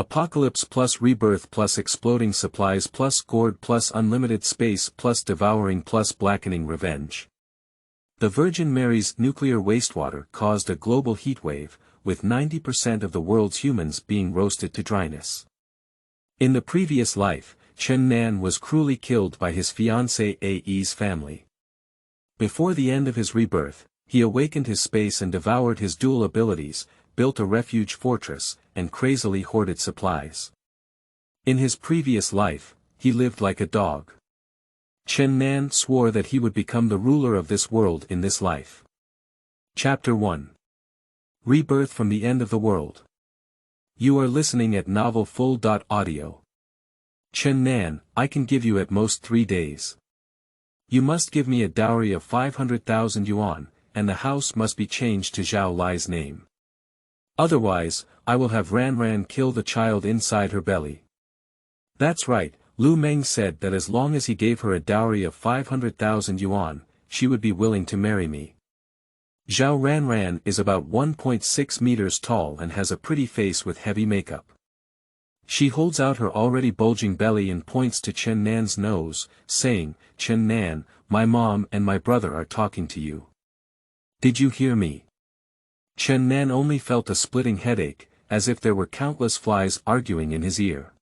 Apocalypse+Rebirth+Exploding Supplies+Gourd+Unlimited Space+Devouring+Blackening Revenge. The Virgin Mary's nuclear wastewater caused a global heatwave, with 90% of the world's humans being roasted to dryness. In the previous life, Chen Nan was cruelly killed by his fiancée A's family. Before the end of his rebirth, he awakened his space and devoured his dual abilities, built a refuge fortress, and crazily hoarded supplies. In his previous life, he lived like a dog. Chen Nan swore that he would become the ruler of this world in this life. Chapter 1. Rebirth from the End of the World. You are listening at novelfull.audio. Chen Nan, I can give you at most 3 days. You must give me a dowry of 500,000 yuan, and the house must be changed to Zhao Lai's name. Otherwise, I will have Wrangler kill the child inside her belly. That's right, Meng said that as long as he gave her a dowry of 500,000 yuan, she would be willing to marry me. Zhao Wrangler is about 1.6 meters tall and has a pretty face with heavy makeup. She holds out her already bulging belly and points to Chen Nan's nose, saying, "Chen Nan, my mom and my brother are talking to you. Did you hear me?" Chen Nan only felt a splitting headache, as if there were countless flies arguing in his ear.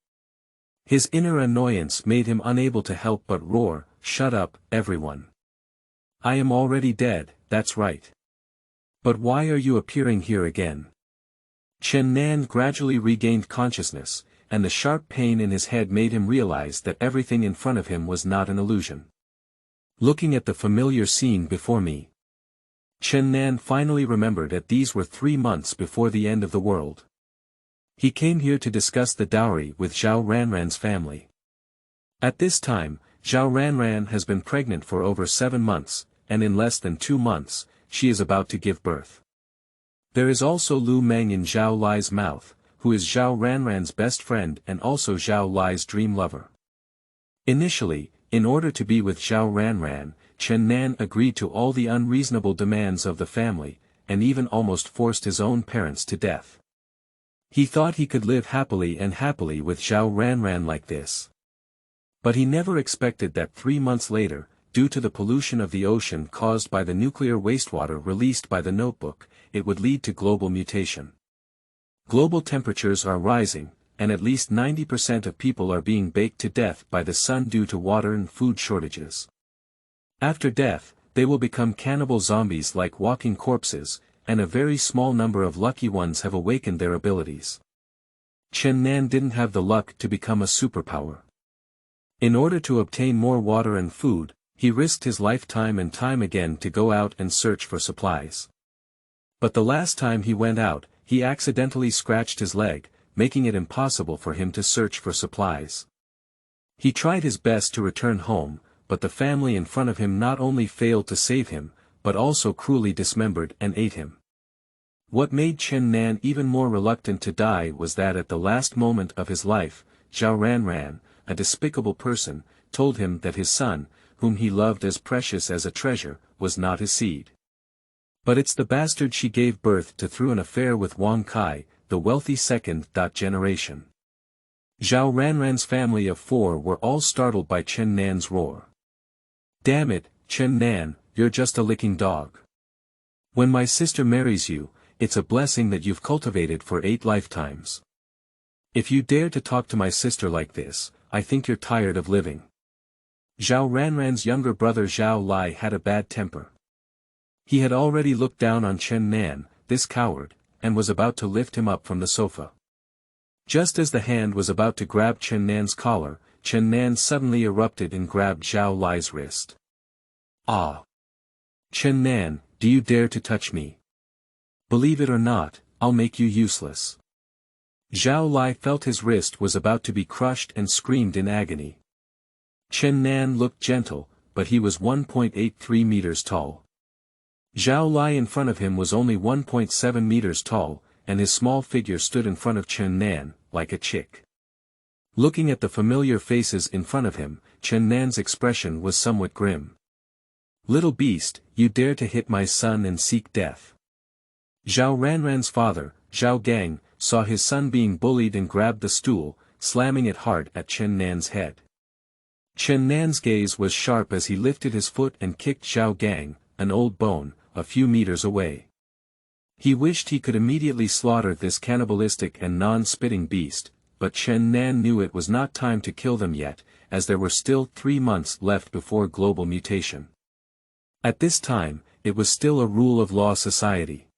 His inner annoyance made him unable to help but roar, "Shut up, everyone. I am already dead, that's right. But why are you appearing here again?" Chen Nan gradually regained consciousness, and the sharp pain in his head made him realize that everything in front of him was not an illusion. Looking at the familiar scene before me, Chen Nan finally remembered that these were 3 months before the end of the world. He came here to discuss the dowry with Zhao Wrangler's family. At this time, Zhao Wrangler has been pregnant for over 7 months, and in less than 2 months, she is about to give birth. There is also Meng in Zhao Lai's mouth, who is Zhao Wrangler's best friend and also Zhao Lai's dream lover. Initially, in order to be with Zhao Wrangler, Chen Nan agreed to all the unreasonable demands of the family, and even almost forced his own parents to death. He thought he could live happily with Zhao Wrangler like this. But he never expected that 3 months later, due to the pollution of the ocean caused by the nuclear wastewater released by the notebook, it would lead to global mutation. Global temperatures are rising, and at least 90% of people are being baked to death by the sun due to water and food shortages. After death, they will become cannibal zombies like walking corpses, and a very small number of lucky ones have awakened their abilities. Chen Nan didn't have the luck to become a superpower. In order to obtain more water and food, he risked his lifetime and time again to go out and search for supplies. But the last time he went out, he accidentally scratched his leg, making it impossible for him to search for supplies. He tried his best to return home, but the family in front of him not only failed to save him, but also cruelly dismembered and ate him. What made Chen Nan even more reluctant to die was that at the last moment of his life, Zhao Wrangler, a despicable person, told him that his son, whom he loved as precious as a treasure, was not his seed. But it's the bastard she gave birth to through an affair with Wang Kai, the wealthy second generation. Zhao Wrangler's family of 4 were all startled by Chen Nan's roar. "Damn it, Chen Nan, you're just a licking dog. When my sister marries you, it's a blessing that you've cultivated for 8 lifetimes. If you dare to talk to my sister like this, I think you're tired of living." Zhao Wrangler's younger brother Zhao Lai had a bad temper. He had already looked down on Chen Nan, this coward, and was about to lift him up from the sofa. Just as the hand was about to grab Chen Nan's collar, Chen Nan suddenly erupted and grabbed Zhao Lai's wrist. "Ah! Chen Nan, do you dare to touch me? Believe it or not, I'll make you useless." Zhao Lai felt his wrist was about to be crushed and screamed in agony. Chen Nan looked gentle, but he was 1.83 meters tall. Zhao Lai in front of him was only 1.7 meters tall, and his small figure stood in front of Chen Nan, like a chick. Looking at the familiar faces in front of him, Chen Nan's expression was somewhat grim. "Little beast, you dare to hit my son and seek death." Zhao Ranran's father, Zhao Gang, saw his son being bullied and grabbed the stool, slamming it hard at Chen Nan's head. Chen Nan's gaze was sharp as he lifted his foot and kicked Zhao Gang, an old bone, a few meters away. He wished he could immediately slaughter this cannibalistic and non-spitting beast, but Chen Nan knew it was not time to kill them yet, as there were still 3 months left before global mutation. At this time, it was still a rule of law society.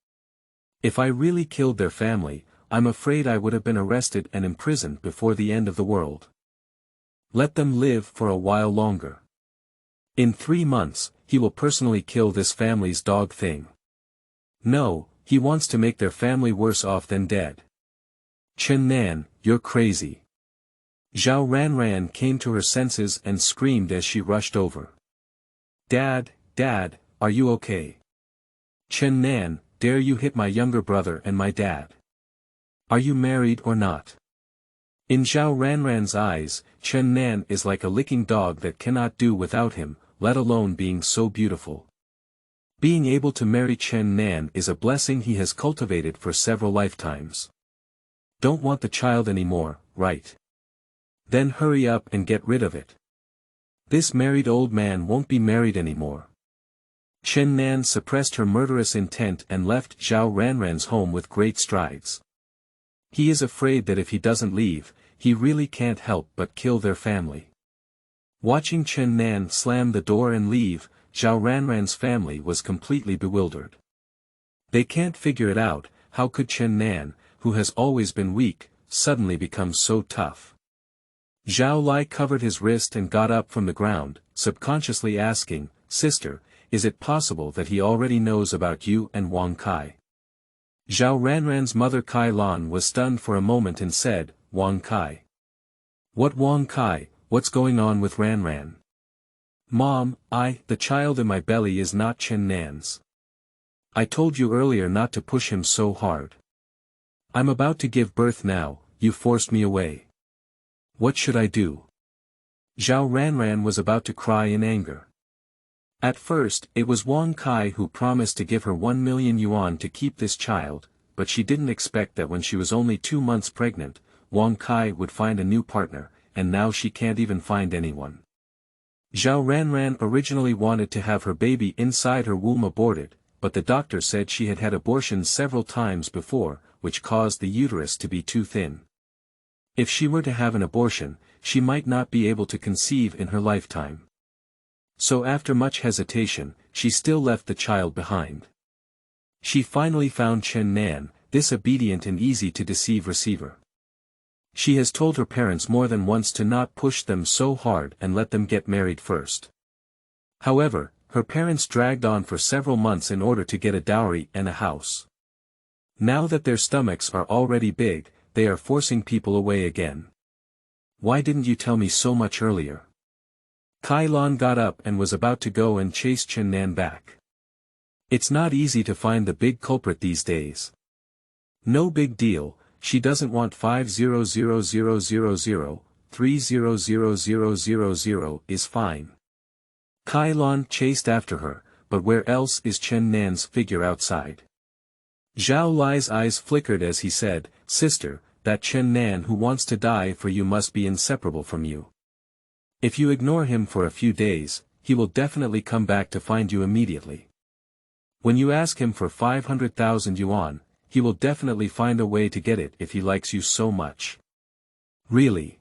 If I really killed their family, I'm afraid I would have been arrested and imprisoned before the end of the world. Let them live for a while longer. In 3 months, he will personally kill this family's dog thing. No, he wants to make their family worse off than dead. Chen Nan, you're crazy. Zhao Ranran came to her senses and screamed as she rushed over. Dad, are you okay? Chen Nan, dare you hit my younger brother and my dad? Are you married or not? In Zhao Ranran's eyes, Chen Nan is like a licking dog that cannot do without him, let alone being so beautiful. Being able to marry Chen Nan is a blessing he has cultivated for several lifetimes. Don't want the child anymore, right? Then hurry up and get rid of it. This married old man won't be married anymore. Chen Nan suppressed her murderous intent and left Zhao Ranran's home with great strides. He is afraid that if he doesn't leave, he really can't help but kill their family. Watching Chen Nan slam the door and leave, Zhao Ranran's family was completely bewildered. They can't figure it out, how could Chen Nan, who has always been weak, suddenly become so tough? Zhao Lai covered his wrist and got up from the ground, subconsciously asking, Sister, is it possible that he already knows about you and Wang Kai? Zhao Ranran's mother Kai Lan was stunned for a moment and said, Wang Kai. What Wang Kai, what's going on with Ranran? Mom, the child in my belly is not Chen Nan's. I told you earlier not to push him so hard. I'm about to give birth now, you forced me away. What should I do? Zhao Ranran was about to cry in anger. At first, it was Wang Kai who promised to give her 1 million yuan to keep this child, but she didn't expect that when she was only 2 months pregnant, Wang Kai would find a new partner, and now she can't even find anyone. Zhao Ranran originally wanted to have her baby inside her womb aborted, but the doctor said she had had abortions several times before, which caused the uterus to be too thin. If she were to have an abortion, she might not be able to conceive in her lifetime. So after much hesitation, she still left the child behind. She finally found Chen Nan, this obedient and easy to deceive receiver. She has told her parents more than once to not push them so hard and let them get married first. However, her parents dragged on for several months in order to get a dowry and a house. Now that their stomachs are already big, they are forcing people away again. Why didn't you tell me so much earlier? Kai Lan got up and was about to go and chase Chen Nan back. It's not easy to find the big culprit these days. No big deal, she doesn't want 500,000, 300,000 is fine. Kai Lan chased after her, but where else is Chen Nan's figure outside? Zhao Lai's eyes flickered as he said, Sister, that Chen Nan who wants to die for you must be inseparable from you. If you ignore him for a few days, he will definitely come back to find you immediately. When you ask him for 500,000 yuan, he will definitely find a way to get it if he likes you so much. Really?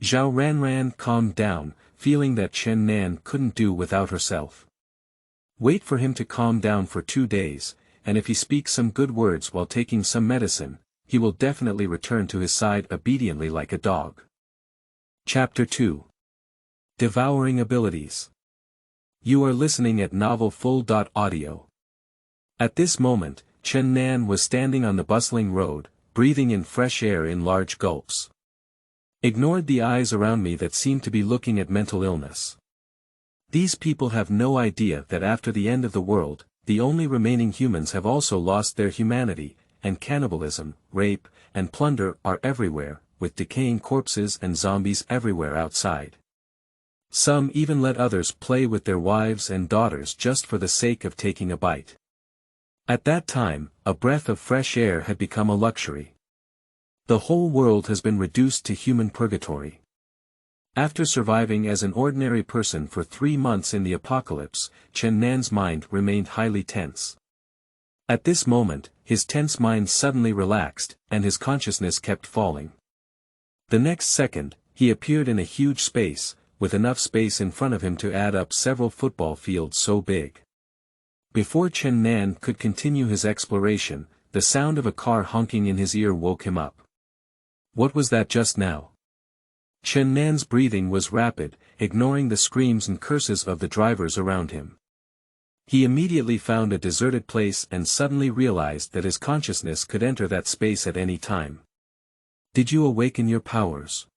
Zhao Ranran calmed down, feeling that Chen Nan couldn't do without herself. Wait for him to calm down for 2 days, and if he speaks some good words while taking some medicine, he will definitely return to his side obediently like a dog. Chapter 2. Devouring Abilities. You are listening at novelfull.audio. At this moment, Chen Nan was standing on the bustling road, breathing in fresh air in large gulps. Ignored the eyes around me that seemed to be looking at mental illness. These people have no idea that after the end of the world, the only remaining humans have also lost their humanity, and cannibalism, rape, and plunder are everywhere, with decaying corpses and zombies everywhere outside. Some even let others play with their wives and daughters just for the sake of taking a bite. At that time, a breath of fresh air had become a luxury. The whole world has been reduced to human purgatory. After surviving as an ordinary person for 3 months in the apocalypse, Chen Nan's mind remained highly tense. At this moment, his tense mind suddenly relaxed, and his consciousness kept falling. The next second, he appeared in a huge space, with enough space in front of him to add up several football fields so big. Before Chen Nan could continue his exploration, the sound of a car honking in his ear woke him up. What was that just now? Chen Nan's breathing was rapid, ignoring the screams and curses of the drivers around him. He immediately found a deserted place and suddenly realized that his consciousness could enter that space at any time. Did you awaken your powers?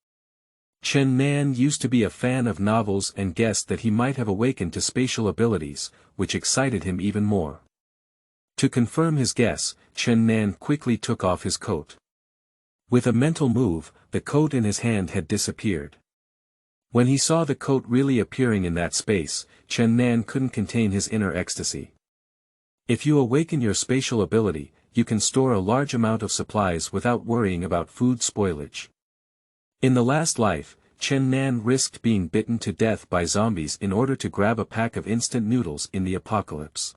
Chen Nan used to be a fan of novels and guessed that he might have awakened to spatial abilities, which excited him even more. To confirm his guess, Chen Nan quickly took off his coat. With a mental move, the coat in his hand had disappeared. When he saw the coat really appearing in that space, Chen Nan couldn't contain his inner ecstasy. If you awaken your spatial ability, you can store a large amount of supplies without worrying about food spoilage. In the last life, Chen Nan risked being bitten to death by zombies in order to grab a pack of instant noodles in the apocalypse.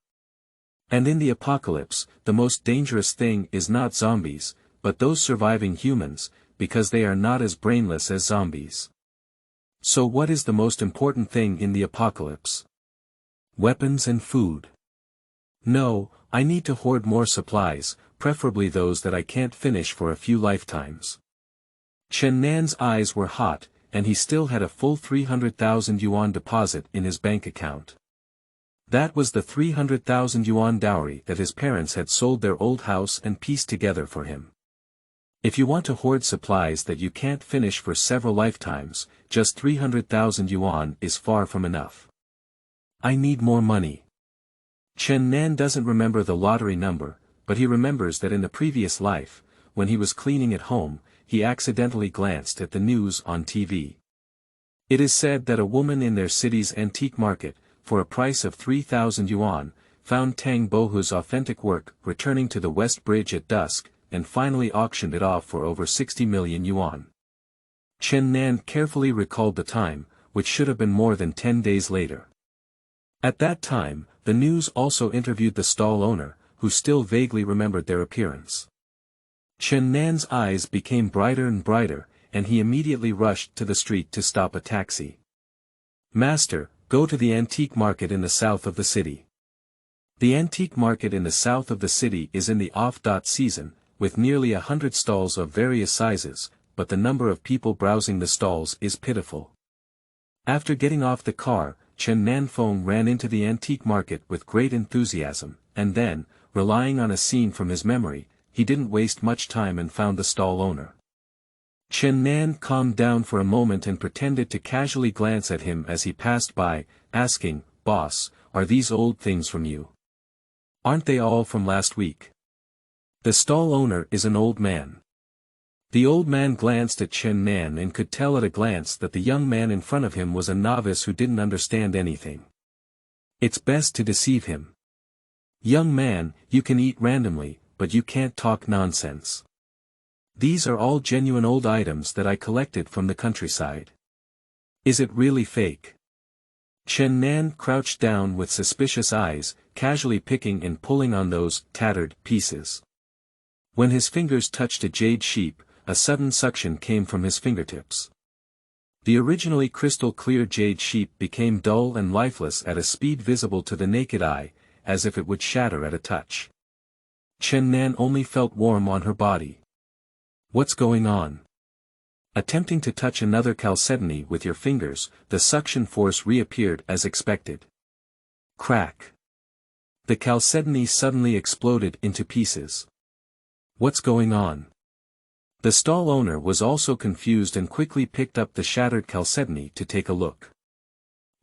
And in the apocalypse, the most dangerous thing is not zombies, but those surviving humans, because they are not as brainless as zombies. So what is the most important thing in the apocalypse? Weapons and food. No, I need to hoard more supplies, preferably those that I can't finish for a few lifetimes. Chen Nan's eyes were hot, and he still had a full 300,000 yuan deposit in his bank account. That was the 300,000 yuan dowry that his parents had sold their old house and pieced together for him. If you want to hoard supplies that you can't finish for several lifetimes, just 300,000 yuan is far from enough. I need more money. Chen Nan doesn't remember the lottery number, but he remembers that in the previous life, when he was cleaning at home, he accidentally glanced at the news on TV. It is said that a woman in their city's antique market, for a price of 3,000 yuan, found Tang Bohu's authentic work returning to the West Bridge at dusk, and finally auctioned it off for over 60 million yuan. Chen Nan carefully recalled the time, which should have been more than 10 days later. At that time, the news also interviewed the stall owner, who still vaguely remembered their appearance. Chen Nan's eyes became brighter and brighter, and he immediately rushed to the street to stop a taxi. Master, go to the antique market in the south of the city. The antique market in the south of the city is in the off-season, with nearly 100 stalls of various sizes, but the number of people browsing the stalls is pitiful. After getting off the car, Chen Nanfeng ran into the antique market with great enthusiasm, and then, relying on a scene from his memory, he didn't waste much time and found the stall owner. Chen Nan calmed down for a moment and pretended to casually glance at him as he passed by, asking, "Boss, are these old things from you? Aren't they all from last week?" The stall owner is an old man. The old man glanced at Chen Nan and could tell at a glance that the young man in front of him was a novice who didn't understand anything. It's best to deceive him. Young man, you can eat randomly, but you can't talk nonsense. These are all genuine old items that I collected from the countryside. Is it really fake? Chen Nan crouched down with suspicious eyes, casually picking and pulling on those tattered pieces. When his fingers touched a jade sheep, a sudden suction came from his fingertips. The originally crystal-clear jade sheep became dull and lifeless at a speed visible to the naked eye, as if it would shatter at a touch. Chen Nan only felt warm on her body. What's going on? Attempting to touch another chalcedony with your fingers, the suction force reappeared as expected. Crack. The chalcedony suddenly exploded into pieces. What's going on? The stall owner was also confused and quickly picked up the shattered chalcedony to take a look.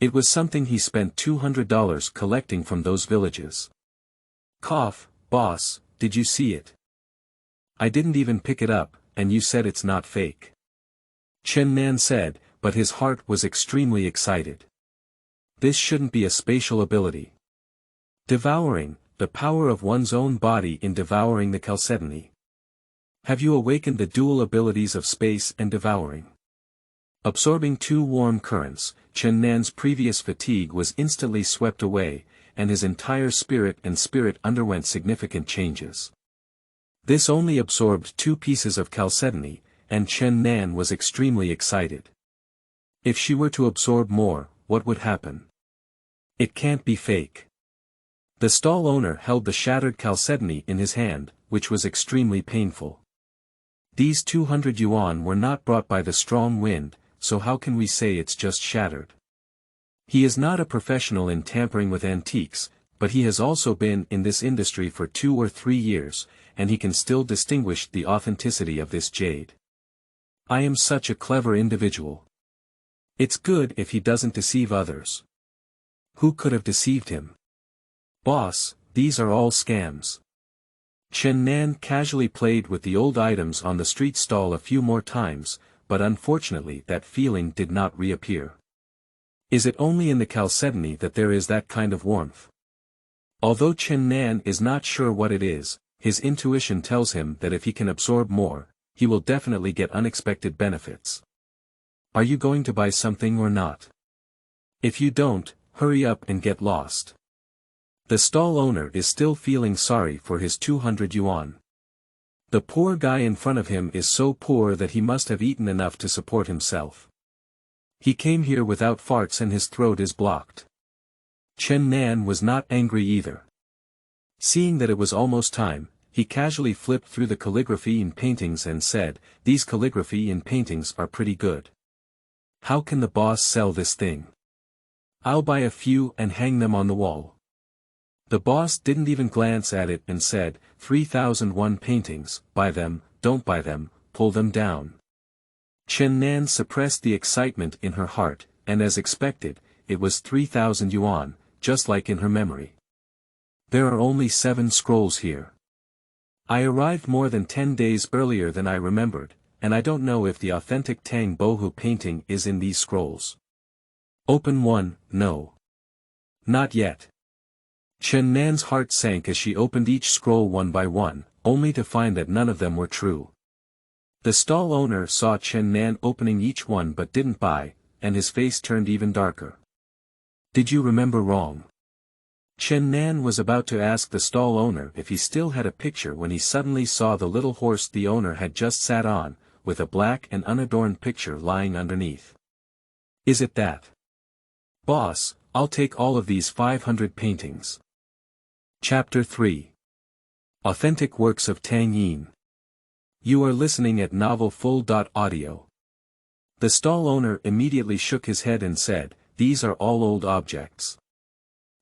It was something he spent $200 collecting from those villages. Cough, boss, did you see it? I didn't even pick it up, and you said it's not fake. Chen Nan said, but his heart was extremely excited. This shouldn't be a spatial ability. Devouring, the power of one's own body in devouring the chalcedony. Have you awakened the dual abilities of space and devouring? Absorbing 2 warm currents, Chen Nan's previous fatigue was instantly swept away, and his entire spirit underwent significant changes. This only absorbed 2 pieces of chalcedony, and Chen Nan was extremely excited. If she were to absorb more, what would happen? It can't be fake. The stall owner held the shattered chalcedony in his hand, which was extremely painful. These 200 yuan were not brought by the strong wind, so how can we say it's just shattered? He is not a professional in tampering with antiques, but he has also been in this industry for 2 or 3 years, and he can still distinguish the authenticity of this jade. I am such a clever individual. It's good if he doesn't deceive others. Who could have deceived him? Boss, these are all scams. Chen Nan casually played with the old items on the street stall a few more times, but unfortunately that feeling did not reappear. Is it only in the chalcedony that there is that kind of warmth? Although Chen Nan is not sure what it is, his intuition tells him that if he can absorb more, he will definitely get unexpected benefits. Are you going to buy something or not? If you don't, hurry up and get lost. The stall owner is still feeling sorry for his 200 yuan. The poor guy in front of him is so poor that he must have eaten enough to support himself. He came here without farts and his throat is blocked. Chen Nan was not angry either. Seeing that it was almost time, he casually flipped through the calligraphy in paintings and said, "These calligraphy in paintings are pretty good. How can the boss sell this thing? I'll buy a few and hang them on the wall." The boss didn't even glance at it and said, 3,001 paintings, buy them, don't buy them, pull them down. Chen Nan suppressed the excitement in her heart, and as expected, it was 3,000 yuan, just like in her memory. There are only 7 scrolls here. I arrived more than 10 days earlier than I remembered, and I don't know if the authentic Tang bohu painting is in these scrolls. Open one, no. Not yet. Chen Nan's heart sank as she opened each scroll one by one, only to find that none of them were true. The stall owner saw Chen Nan opening each one but didn't buy, and his face turned even darker. Did you remember wrong? Chen Nan was about to ask the stall owner if he still had a picture when he suddenly saw the little horse the owner had just sat on, with a black and unadorned picture lying underneath. Is it that? Boss, I'll take all of these 500 paintings. Chapter 3. Authentic Works of Tang Yin. You are listening at novelfull.audio. The stall owner immediately shook his head and said, "These are all old objects.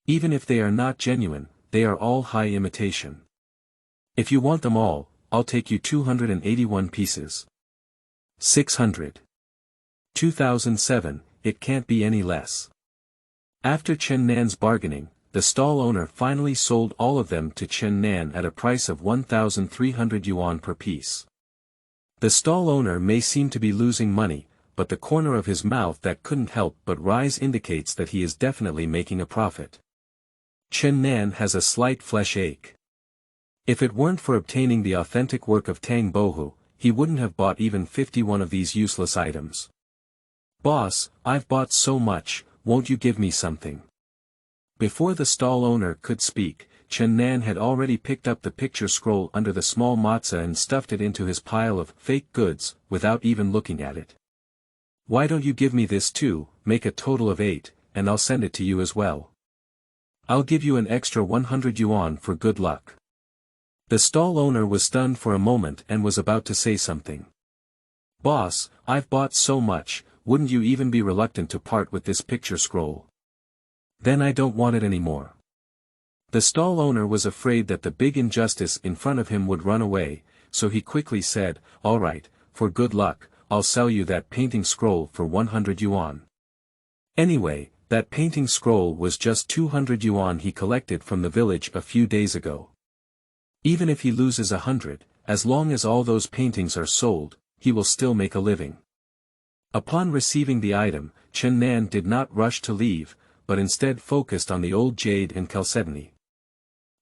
Even if they are not genuine, they are all high imitation. If you want them all, I'll take you 281 pieces. 600. 2007, it can't be any less." After Chen Nan's bargaining, the stall owner finally sold all of them to Chen Nan at a price of 1,300 yuan per piece. The stall owner may seem to be losing money, but the corner of his mouth that couldn't help but rise indicates that he is definitely making a profit. Chen Nan has a slight flesh ache. If it weren't for obtaining the authentic work of Tang bohu, he wouldn't have bought even 51 of these useless items. "Boss, I've bought so much, won't you give me something?" Before the stall owner could speak, Chen Nan had already picked up the picture scroll under the small matzah and stuffed it into his pile of fake goods, without even looking at it. "Why don't you give me this too, make a total of 8, and I'll send it to you as well. I'll give you an extra 100 yuan for good luck." The stall owner was stunned for a moment and was about to say something. "Boss, I've bought so much, wouldn't you even be reluctant to part with this picture scroll? Then I don't want it anymore." The stall owner was afraid that the big injustice in front of him would run away, so he quickly said, "All right, for good luck, I'll sell you that painting scroll for 100 yuan. Anyway, that painting scroll was just 200 yuan he collected from the village a few days ago. Even if he loses 100, as long as all those paintings are sold, he will still make a living." Upon receiving the item, Chen Nan did not rush to leave, but instead focused on the old jade and chalcedony.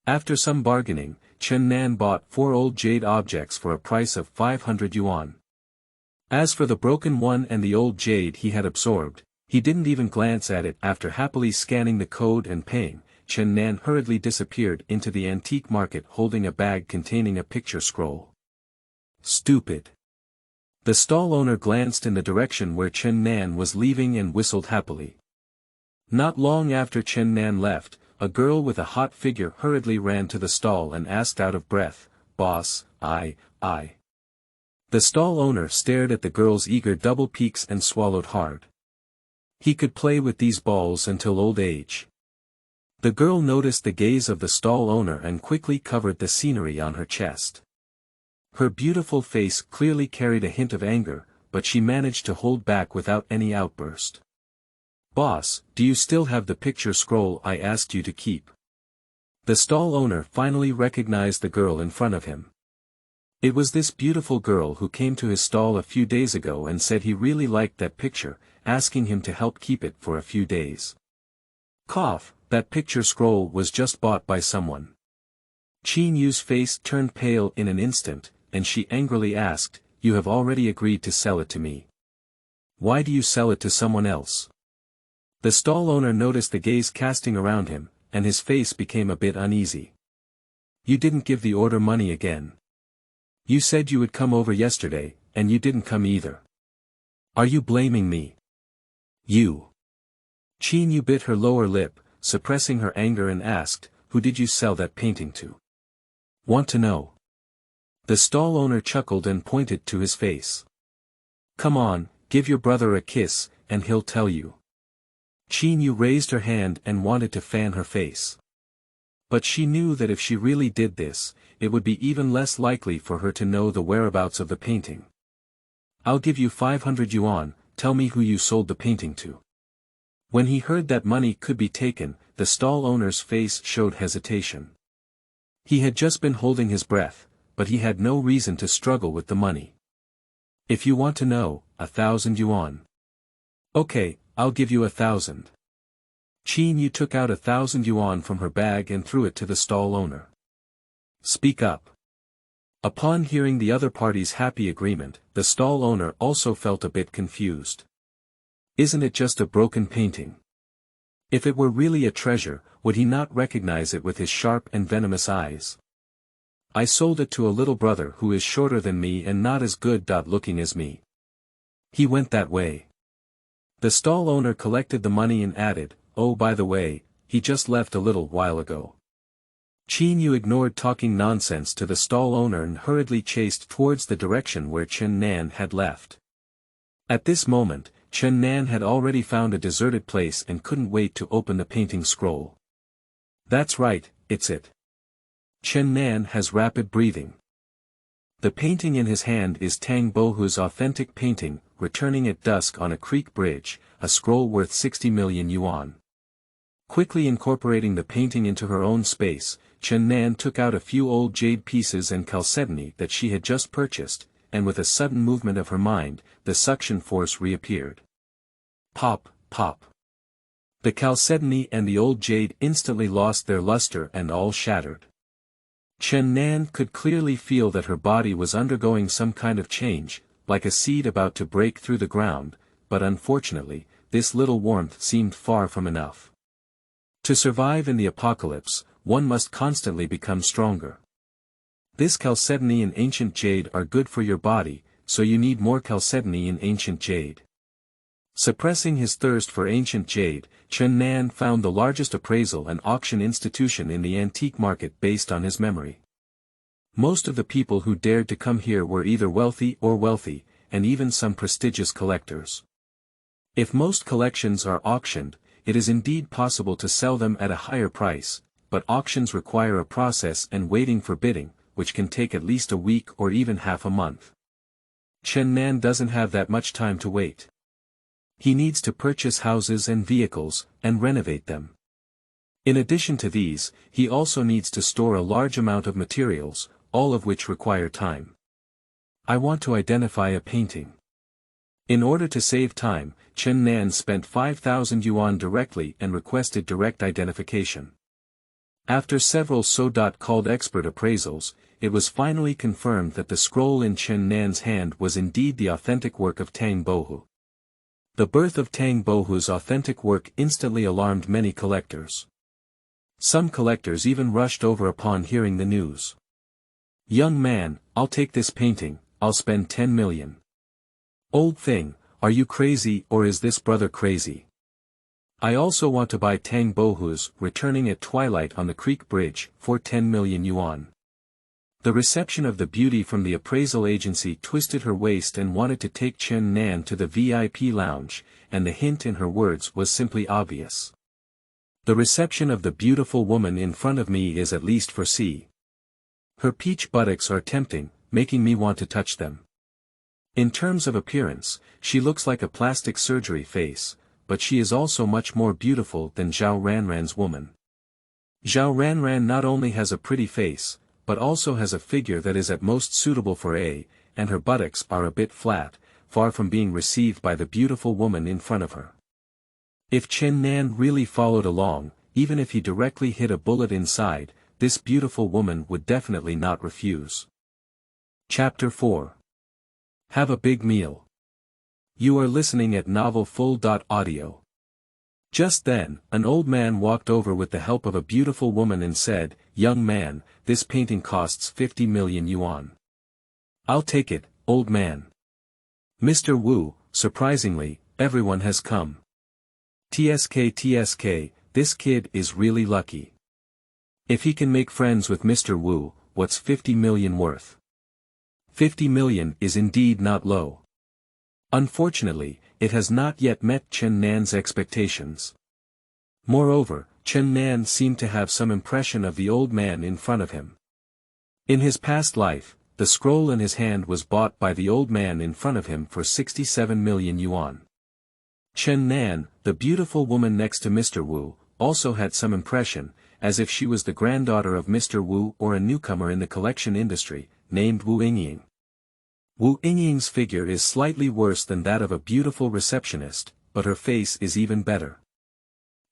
After some bargaining, Chen Nan bought 4 old jade objects for a price of 500 yuan. As for the broken one and the old jade he had absorbed, he didn't even glance at it. After happily scanning the code and paying, Chen Nan hurriedly disappeared into the antique market holding a bag containing a picture scroll. Stupid. The stall owner glanced in the direction where Chen Nan was leaving and whistled happily. Not long after Chen Nan left, a girl with a hot figure hurriedly ran to the stall and asked out of breath, "Boss, I." The stall owner stared at the girl's eager double peaks and swallowed hard. He could play with these balls until old age. The girl noticed the gaze of the stall owner and quickly covered the scenery on her chest. Her beautiful face clearly carried a hint of anger, but she managed to hold back without any outburst. "Boss, do you still have the picture scroll I asked you to keep?" The stall owner finally recognized the girl in front of him. It was this beautiful girl who came to his stall a few days ago and said he really liked that picture, asking him to help keep it for a few days. Cough, that picture scroll was just bought by someone. Qin Yu's face turned pale in an instant, and she angrily asked, "You have already agreed to sell it to me. Why do you sell it to someone else?" The stall owner noticed the gaze casting around him, and his face became a bit uneasy. "You didn't give the order money again. You said you would come over yesterday, and you didn't come either. Are you blaming me?" "You." Qin Yu bit her lower lip, suppressing her anger and asked, "Who did you sell that painting to?" "Want to know?" The stall owner chuckled and pointed to his face. "Come on, give your brother a kiss, and he'll tell you." Qin Yu raised her hand and wanted to fan her face. But she knew that if she really did this, it would be even less likely for her to know the whereabouts of the painting. "I'll give you 500 yuan, tell me who you sold the painting to." When he heard that money could be taken, the stall owner's face showed hesitation. He had just been holding his breath, but he had no reason to struggle with the money. "If you want to know, 1,000 yuan. Okay, I'll give you 1,000. Qin Yu took out 1,000 yuan from her bag and threw it to the stall owner. "Speak up." Upon hearing the other party's happy agreement, the stall owner also felt a bit confused. Isn't it just a broken painting? If it were really a treasure, would he not recognize it with his sharp and venomous eyes? "I sold it to a little brother who is shorter than me and not as good-looking as me. He went that way." The stall owner collected the money and added, "Oh, by the way, he just left a little while ago." Qin Yu ignored talking nonsense to the stall owner and hurriedly chased towards the direction where Chen Nan had left. At this moment, Chen Nan had already found a deserted place and couldn't wait to open the painting scroll. "That's right, it's it." Chen Nan has rapid breathing. The painting in his hand is Tang Bohu's authentic painting, returning at dusk on a creek bridge, a scroll worth 60 million yuan. Quickly incorporating the painting into her own space, Chen Nan took out a few old jade pieces and chalcedony that she had just purchased, and with a sudden movement of her mind, the suction force reappeared. Pop, pop. The chalcedony and the old jade instantly lost their luster and all shattered. Chen Nan could clearly feel that her body was undergoing some kind of change, like a seed about to break through the ground, but unfortunately, this little warmth seemed far from enough. To survive in the apocalypse, one must constantly become stronger. This chalcedony and ancient jade are good for your body, so you need more chalcedony and ancient jade. Suppressing his thirst for ancient jade, Chen Nan found the largest appraisal and auction institution in the antique market based on his memory. Most of the people who dared to come here were either wealthy, and even some prestigious collectors. If most collections are auctioned, it is indeed possible to sell them at a higher price, but auctions require a process and waiting for bidding, which can take at least a week or even half a month. Chen Nan doesn't have that much time to wait. He needs to purchase houses and vehicles, and renovate them. In addition to these, he also needs to store a large amount of materials, all of which require time. I want to identify a painting. In order to save time, Chen Nan spent 5,000 yuan directly and requested direct identification. After several so-called expert appraisals, it was finally confirmed that the scroll in Chen Nan's hand was indeed the authentic work of Tang Bohu. The birth of Tang Bohu's authentic work instantly alarmed many collectors. Some collectors even rushed over upon hearing the news. "Young man, I'll take this painting, I'll spend 10 million. Old thing, are you crazy or is this brother crazy? I also want to buy Tang Bohu's Returning at Twilight on the Creek Bridge for 10 million yuan. The reception of the beauty from the appraisal agency twisted her waist and wanted to take Chen Nan to the VIP lounge, and the hint in her words was simply obvious. The reception of the beautiful woman in front of me is at least for C. Her peach buttocks are tempting, making me want to touch them. In terms of appearance, she looks like a plastic surgery face, but she is also much more beautiful than Zhao Ranran's woman. Zhao Ranran not only has a pretty face, but also has a figure that is at most suitable for A, and her buttocks are a bit flat, far from being received by the beautiful woman in front of her. If Chen Nan really followed along, even if he directly hit a bullet inside, this beautiful woman would definitely not refuse. Chapter 4. Have a big meal. You are listening at novelfull.audio. Just then, an old man walked over with the help of a beautiful woman and said, "Young man, this painting costs 50 million yuan. I'll take it, old man." Mr. Wu, surprisingly, everyone has come. TSK, this kid is really lucky. If he can make friends with Mr. Wu, what's 50 million worth? 50 million is indeed not low. Unfortunately, it has not yet met Chen Nan's expectations. Moreover, Chen Nan seemed to have some impression of the old man in front of him. In his past life, the scroll in his hand was bought by the old man in front of him for 67 million yuan. Chen Nan, the beautiful woman next to Mr. Wu, also had some impression, as if she was the granddaughter of Mr. Wu or a newcomer in the collection industry, named Wu Yingying. Wu Yingying's figure is slightly worse than that of a beautiful receptionist, but her face is even better.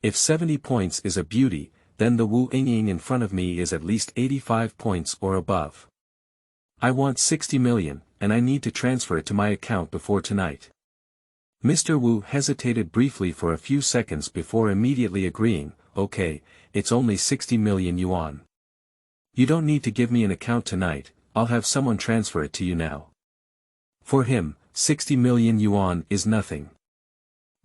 If 70 points is a beauty, then the Wu Yingying in front of me is at least 85 points or above. I want 60 million, and I need to transfer it to my account before tonight. Mr. Wu hesitated briefly for a few seconds before immediately agreeing, "Okay, it's only 60 million yuan. You don't need to give me an account tonight, I'll have someone transfer it to you now." For him, 60 million yuan is nothing.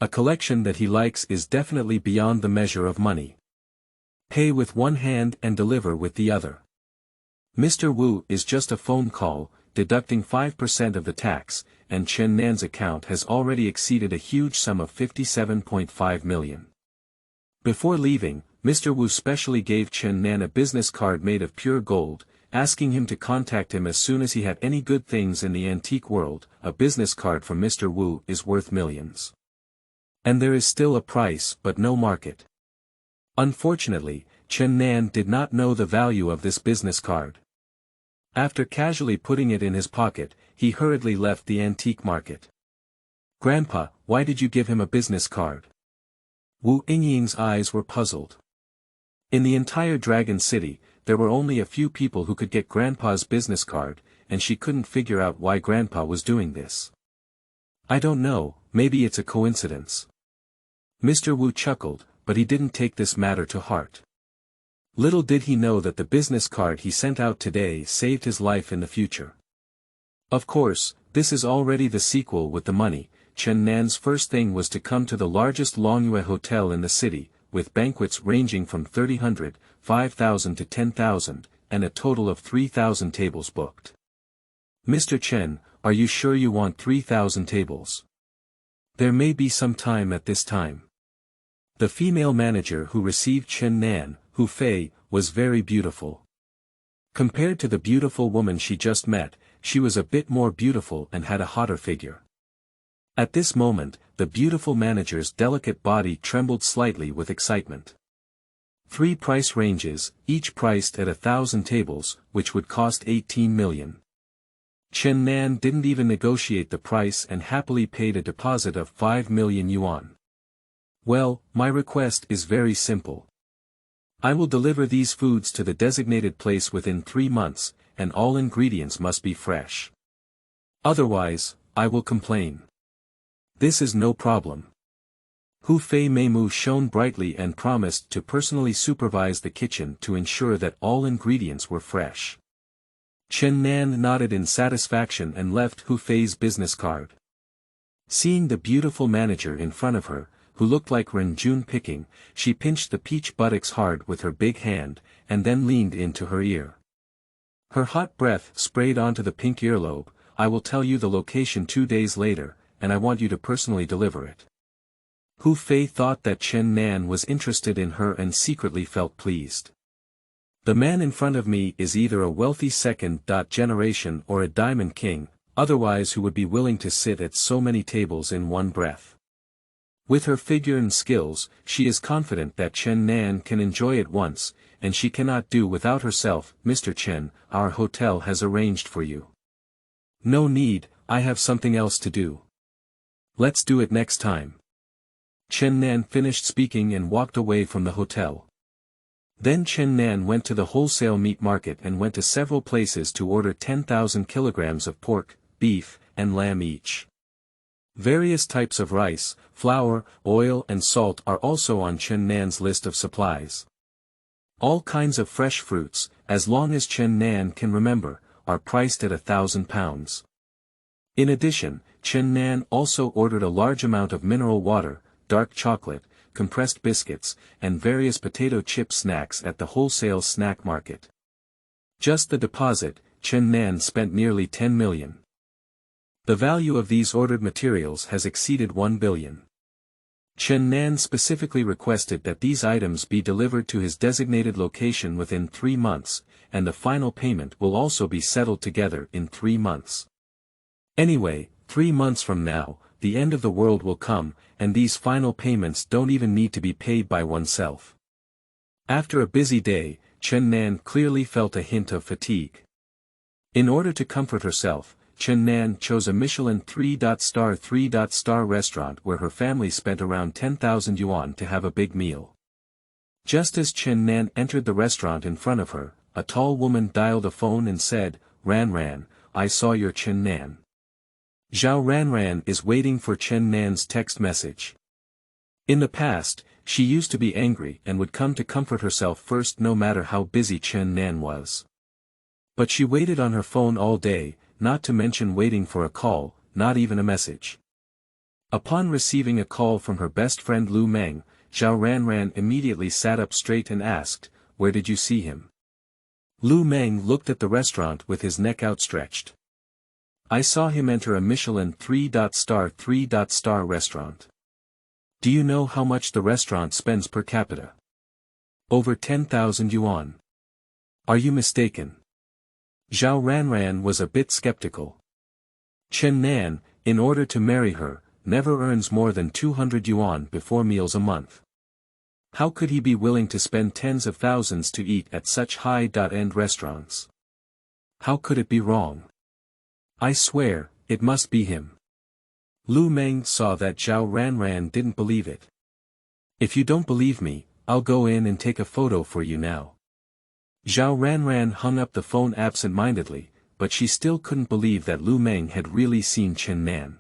A collection that he likes is definitely beyond the measure of money. Pay with one hand and deliver with the other. Mr. Wu is just a phone call, deducting 5% of the tax, and Chen Nan's account has already exceeded a huge sum of 57.5 million. Before leaving, Mr. Wu specially gave Chen Nan a business card made of pure gold, asking him to contact him as soon as he had any good things in the antique world. A business card from Mr. Wu is worth millions. And there is still a price but no market. Unfortunately, Chen Nan did not know the value of this business card. After casually putting it in his pocket, he hurriedly left the antique market. "Grandpa, why did you give him a business card?" Wu Yingying's eyes were puzzled. In the entire Dragon City, there were only a few people who could get Grandpa's business card, and she couldn't figure out why Grandpa was doing this. "I don't know, maybe it's a coincidence." Mr. Wu chuckled, but he didn't take this matter to heart. Little did he know that the business card he sent out today saved his life in the future. Of course, this is already the sequel with the money. Chen Nan's first thing was to come to the largest Longyue hotel in the city, with banquets ranging from 300, 5,000 to 10,000, and a total of 3,000 tables booked. "Mr. Chen, are you sure you want 3,000 tables? There may be some time at this time." The female manager who received Chen Nan, Hu Fei, was very beautiful. Compared to the beautiful woman she just met, she was a bit more beautiful and had a hotter figure. At this moment, the beautiful manager's delicate body trembled slightly with excitement. 3 price ranges, each priced at 1,000 tables, which would cost 18 million. Chen Nan didn't even negotiate the price and happily paid a deposit of 5 million yuan. "Well, my request is very simple. I will deliver these foods to the designated place within 3 months, and all ingredients must be fresh. Otherwise, I will complain. This is no problem. Hu Fei Meimu shone brightly and promised to personally supervise the kitchen to ensure that all ingredients were fresh. Chen Nan nodded in satisfaction and left Hu Fei's business card. Seeing the beautiful manager in front of her, who looked like Ren Jun picking, she pinched the peach buttocks hard with her big hand, and then leaned into her ear. Her hot breath sprayed onto the pink earlobe. I will tell you the location 2 days later, and I want you to personally deliver it. Hu Fei thought that Chen Nan was interested in her and secretly felt pleased. The man in front of me is either a wealthy second generation or a diamond king, otherwise who would be willing to sit at so many tables in one breath. With her figure and skills, she is confident that Chen Nan can enjoy it once, and she cannot do without herself. Mr. Chen, our hotel has arranged for you. No need, I have something else to do. Let's do it next time. Chen Nan finished speaking and walked away from the hotel. Then Chen Nan went to the wholesale meat market and went to several places to order 10,000 kilograms of pork, beef, and lamb each. Various types of rice, flour, oil and salt are also on Chen Nan's list of supplies. All kinds of fresh fruits, as long as Chen Nan can remember, are priced at 1,000 pounds. In addition, Chen Nan also ordered a large amount of mineral water, dark chocolate, compressed biscuits, and various potato chip snacks at the wholesale snack market. Just the deposit, Chen Nan spent nearly 10 million. The value of these ordered materials has exceeded 1 billion. Chen Nan specifically requested that these items be delivered to his designated location within 3 months, and the final payment will also be settled together in 3 months. Anyway, 3 months from now, the end of the world will come, and these final payments don't even need to be paid by oneself. After a busy day, Chen Nan clearly felt a hint of fatigue. In order to comfort herself, Chen Nan chose a Michelin 3-star restaurant where her family spent around 10,000 yuan to have a big meal. Just as Chen Nan entered the restaurant in front of her, a tall woman dialed a phone and said, "Ran, I saw your Chen Nan." Zhao Ran is waiting for Chen Nan's text message. In the past, she used to be angry and would come to comfort herself first no matter how busy Chen Nan was. But she waited on her phone all day, not to mention waiting for a call, not even a message. Upon receiving a call from her best friend Lu Meng, Zhao Ran immediately sat up straight and asked, "Where did you see him?" Lu Meng looked at the restaurant with his neck outstretched. "I saw him enter a Michelin 3-star restaurant. Do you know how much the restaurant spends per capita? Over 10,000 yuan. Are you mistaken?" Zhao Ran was a bit skeptical. Chen Nan, in order to marry her, never earns more than 200 yuan before meals a month. How could he be willing to spend tens of thousands to eat at such high-end restaurants? How could it be wrong? I swear, it must be him. Lu Meng saw that Zhao Ran didn't believe it. "If you don't believe me, I'll go in and take a photo for you now." Zhao Ran hung up the phone absent-mindedly, but she still couldn't believe that Lu Meng had really seen Chen Nan.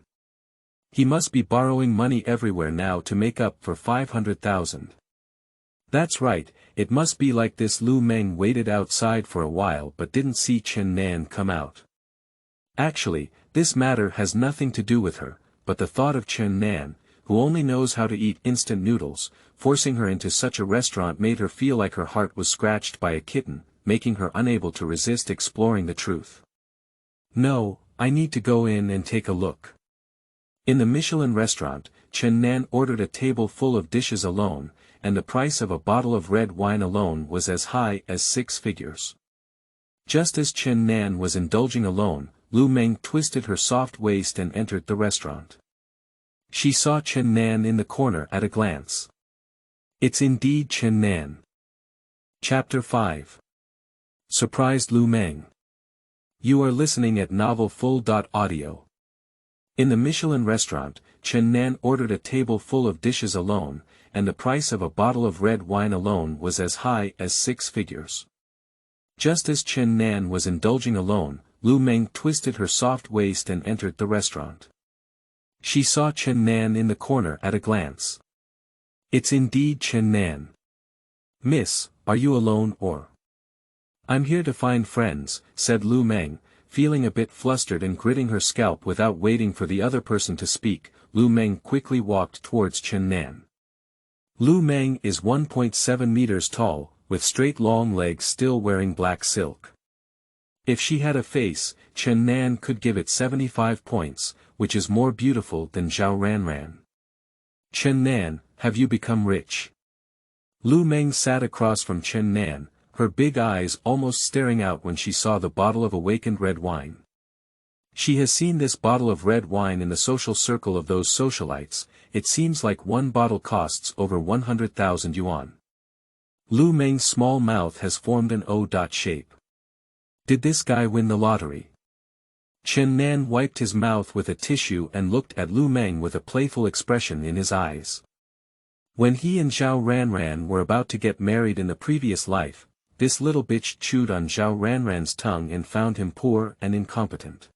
He must be borrowing money everywhere now to make up for 500,000. That's right, it must be like this. Lu Meng waited outside for a while but didn't see Chen Nan come out. Actually, this matter has nothing to do with her, but the thought of Chen Nan, who only knows how to eat instant noodles, forcing her into such a restaurant made her feel like her heart was scratched by a kitten, making her unable to resist exploring the truth. "No, I need to go in and take a look." In the Michelin restaurant, Chen Nan ordered a table full of dishes alone, and the price of a bottle of red wine alone was as high as 6 figures. Just as Chen Nan was indulging alone, Lu Meng twisted her soft waist and entered the restaurant. She saw Chen Nan in the corner at a glance. It's indeed Chen Nan. Chapter 5. Surprised Lu Meng. You are listening at novelfull.audio. In the Michelin restaurant, Chen Nan ordered a table full of dishes alone, and the price of a bottle of red wine alone was as high as 6 figures. Just as Chen Nan was indulging alone, Lu Meng twisted her soft waist and entered the restaurant. She saw Chen Nan in the corner at a glance. It's indeed Chen Nan. Miss, are you alone or? I'm here to find friends, said Lu Meng, feeling a bit flustered and gritting her scalp without waiting for the other person to speak. Lu Meng quickly walked towards Chen Nan. Lu Meng is 1.7 meters tall, with straight long legs, still wearing black silk. If she had a face, Chen Nan could give it 75 points, which is more beautiful than Zhao Ranran. Chen Nan, have you become rich? Lu Meng sat across from Chen Nan, her big eyes almost staring out when she saw the bottle of awakened red wine. She has seen this bottle of red wine in the social circle of those socialites. It seems like one bottle costs over 100,000 yuan. Lu Meng's small mouth has formed an O shape. Did this guy win the lottery? Chen Nan wiped his mouth with a tissue and looked at Lu Meng with a playful expression in his eyes. When he and Zhao Ranran were about to get married in the previous life, this little bitch chewed on Zhao Ranran's tongue and found him poor and incompetent.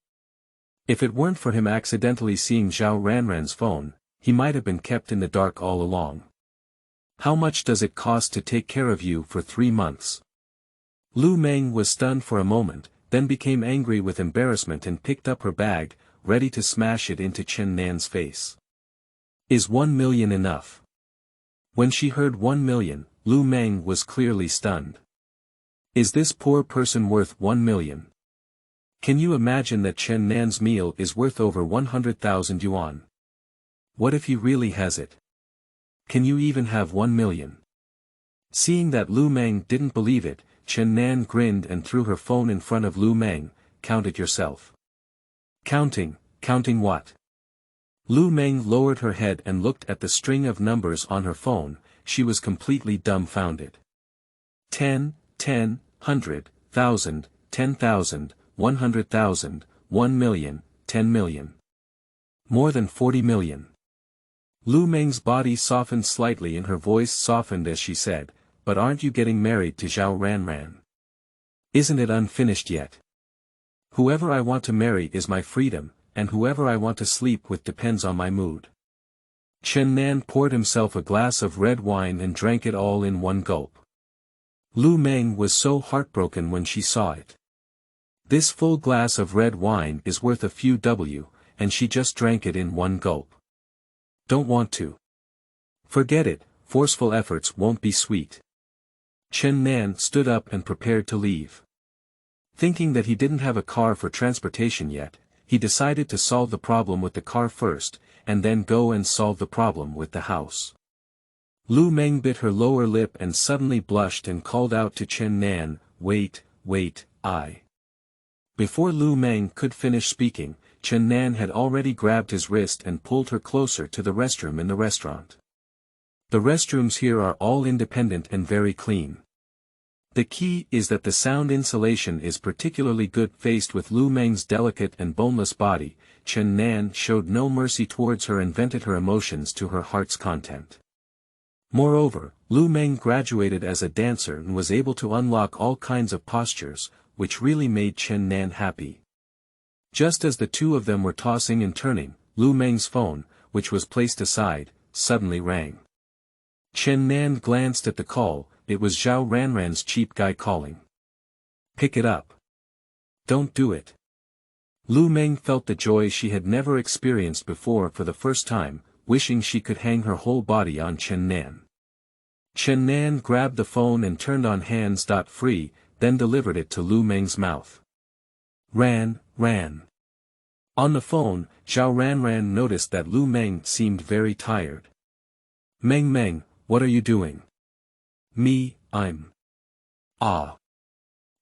If it weren't for him accidentally seeing Zhao Ranran's phone, he might have been kept in the dark all along. How much does it cost to take care of you for 3 months? Lu Meng was stunned for a moment, then became angry with embarrassment and picked up her bag, ready to smash it into Chen Nan's face. Is 1 million enough? When she heard 1 million, Lu Meng was clearly stunned. Is this poor person worth 1 million? Can you imagine that Chen Nan's meal is worth over 100,000 yuan? What if he really has it? Can you even have 1 million? Seeing that Lu Meng didn't believe it, Chen Nan grinned and threw her phone in front of Lu Meng. Count it yourself. Counting what? Lu Meng lowered her head and looked at the string of numbers on her phone. She was completely dumbfounded. 10, 10, 100, 1,000, 10,000, 100,000, 1 million, 10 million. More than 40 million. Lu Meng's body softened slightly and her voice softened as she said, but aren't you getting married to Zhao Ranran? Isn't it unfinished yet? Whoever I want to marry is my freedom, and whoever I want to sleep with depends on my mood. Chen Nan poured himself a glass of red wine and drank it all in one gulp. Lu Meng was so heartbroken when she saw it. This full glass of red wine is worth a few W, and she just drank it in one gulp. Don't want to. Forget it, forceful efforts won't be sweet. Chen Nan stood up and prepared to leave. Thinking that he didn't have a car for transportation yet, he decided to solve the problem with the car first, and then go and solve the problem with the house. Lu Meng bit her lower lip and suddenly blushed and called out to Chen Nan, wait, I. Before Lu Meng could finish speaking, Chen Nan had already grabbed his wrist and pulled her closer to the restroom in the restaurant. The restrooms here are all independent and very clean. The key is that the sound insulation is particularly good. Faced with Lu Meng's delicate and boneless body, Chen Nan showed no mercy towards her and vented her emotions to her heart's content. Moreover, Lu Meng graduated as a dancer and was able to unlock all kinds of postures, which really made Chen Nan happy. Just as the two of them were tossing and turning, Lu Meng's phone, which was placed aside, suddenly rang. Chen Nan glanced at the call. It was Zhao Ranran's cheap guy calling. Pick it up. Don't do it. Lu Meng felt the joy she had never experienced before for the first time, wishing she could hang her whole body on Chen Nan. Chen Nan grabbed the phone and turned on hands-free, then delivered it to Lu Meng's mouth. Ran. On the phone, Zhao Ranran noticed that Lu Meng seemed very tired. Meng, what are you doing? Me, I'm. Ah.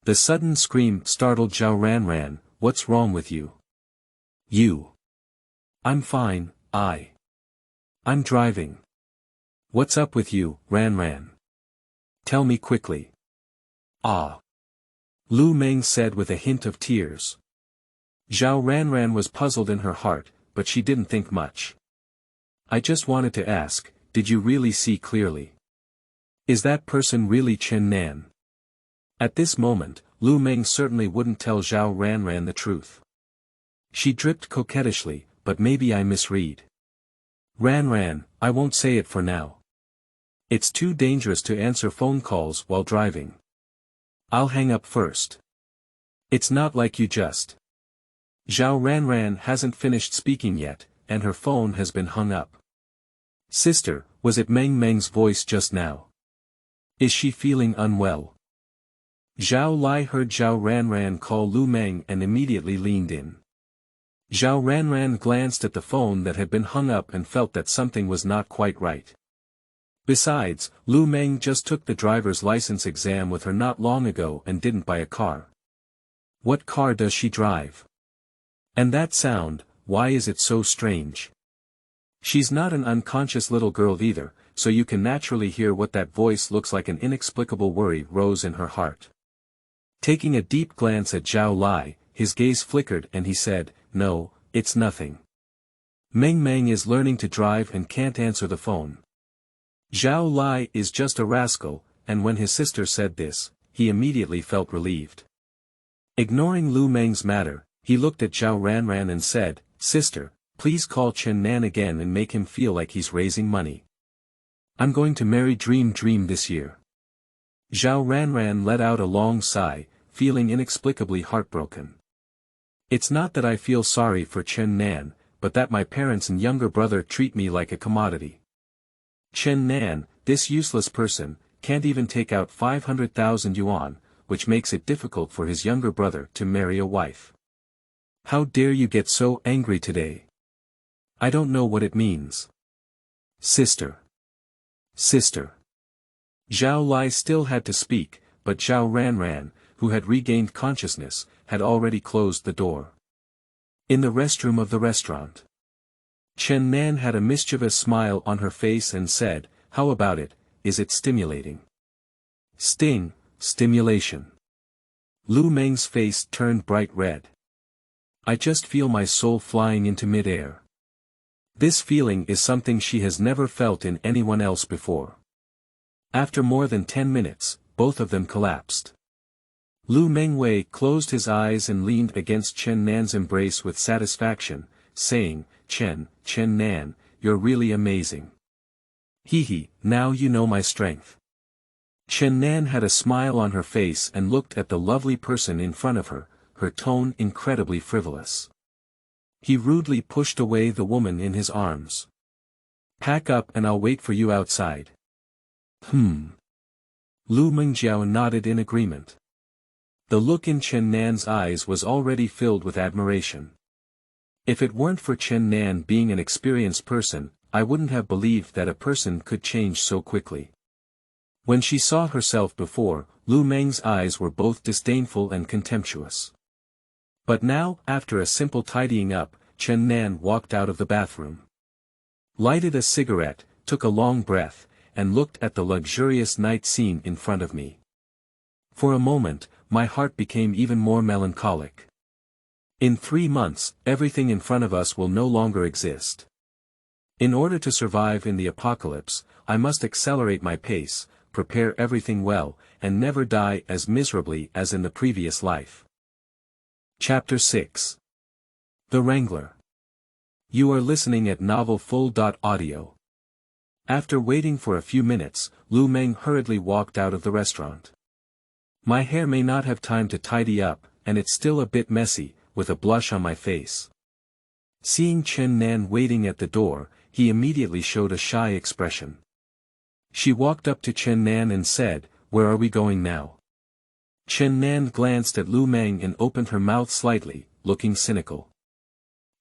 The sudden scream startled Zhao Ranran. What's wrong with you? You. I'm fine, I'm driving. What's up with you, Ranran? Tell me quickly. Ah. Lu Meng said with a hint of tears. Zhao Ranran was puzzled in her heart. but she didn't think much. I just wanted to ask, did you really see clearly? Is that person really Chen Nan? At this moment, Lu Meng certainly wouldn't tell Zhao Ranran the truth. She dripped coquettishly, but maybe I misread. Ranran, I won't say it for now. It's too dangerous to answer phone calls while driving. I'll hang up first. It's not like you just. Zhao Ranran hasn't finished speaking yet, and her phone has been hung up. Sister, was it Meng's voice just now? Is she feeling unwell? Zhao Lai heard Zhao Ranran call Lu Meng and immediately leaned in. Zhao Ranran glanced at the phone that had been hung up and felt that something was not quite right. Besides, Lu Meng just took the driver's license exam with her not long ago and didn't buy a car. What car does she drive? And that sound, why is it so strange? She's not an unconscious little girl either, so you can naturally hear what that voice looks like. An inexplicable worry rose in her heart. Taking a deep glance at Zhao Lai, his gaze flickered and he said, "No, it's nothing. Meng is learning to drive and can't answer the phone." Zhao Lai is just a rascal, and when his sister said this, he immediately felt relieved. Ignoring Lu Meng's matter, he looked at Zhao Ranran and said, "Sister, please call Chen Nan again and make him feel like he's raising money. I'm going to marry Dream this year." Zhao Ranran let out a long sigh, feeling inexplicably heartbroken. "It's not that I feel sorry for Chen Nan, but that my parents and younger brother treat me like a commodity. Chen Nan, this useless person, can't even take out 500,000 yuan, which makes it difficult for his younger brother to marry a wife. How dare you get so angry today? I don't know what it means. Sister. Sister." Zhao Lai still had to speak, but Zhao Ranran, who had regained consciousness, had already closed the door. In the restroom of the restaurant, Chen Nan had a mischievous smile on her face and said, "How about it, is it stimulating?" Stimulation. Lu Meng's face turned bright red. "I just feel my soul flying into mid-air." This feeling is something she has never felt in anyone else before. After more than 10 minutes, both of them collapsed. Lu Mengwei closed his eyes and leaned against Chen Nan's embrace with satisfaction, saying, Chen Nan, you're really amazing. Hee, now you know my strength." Chen Nan had a smile on her face and looked at the lovely person in front of her, her tone incredibly frivolous. He rudely pushed away the woman in his arms. "Pack up and I'll wait for you outside." Lu Mengjiao nodded in agreement. The look in Chen Nan's eyes was already filled with admiration. If it weren't for Chen Nan being an experienced person, I wouldn't have believed that a person could change so quickly. When she saw herself before, Lu Meng's eyes were both disdainful and contemptuous. But now, after a simple tidying up, Chen Nan walked out of the bathroom. Lighted a cigarette, took a long breath, and looked at the luxurious night scene in front of me. For a moment, my heart became even more melancholic. In 3 months, everything in front of us will no longer exist. In order to survive in the apocalypse, I must accelerate my pace, prepare everything well, and never die as miserably as in the previous life. Chapter 6. The Wrangler. You are listening at novelfull.audio. After waiting for a few minutes, Lu Meng hurriedly walked out of the restaurant. My hair may not have time to tidy up, and it's still a bit messy, with a blush on my face. Seeing Chen Nan waiting at the door, he immediately showed a shy expression. She walked up to Chen Nan and said, "Where are we going now?" Chen Nan glanced at Lu Meng and opened her mouth slightly, looking cynical.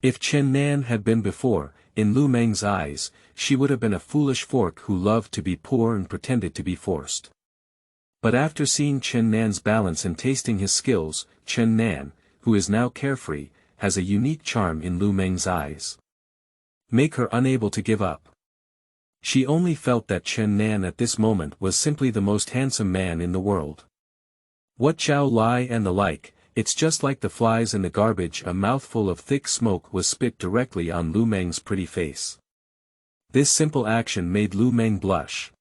If Chen Nan had been before, in Lu Meng's eyes, she would have been a foolish fork who loved to be poor and pretended to be forced. But after seeing Chen Nan's balance and tasting his skills, Chen Nan, who is now carefree, has a unique charm in Lu Meng's eyes. Make her unable to give up. She only felt that Chen Nan at this moment was simply the most handsome man in the world. What Zhao Lai and the like, It's just like the flies in the garbage. A mouthful of thick smoke was spit directly on Lu Meng's pretty face. This simple action made Lu Meng blush.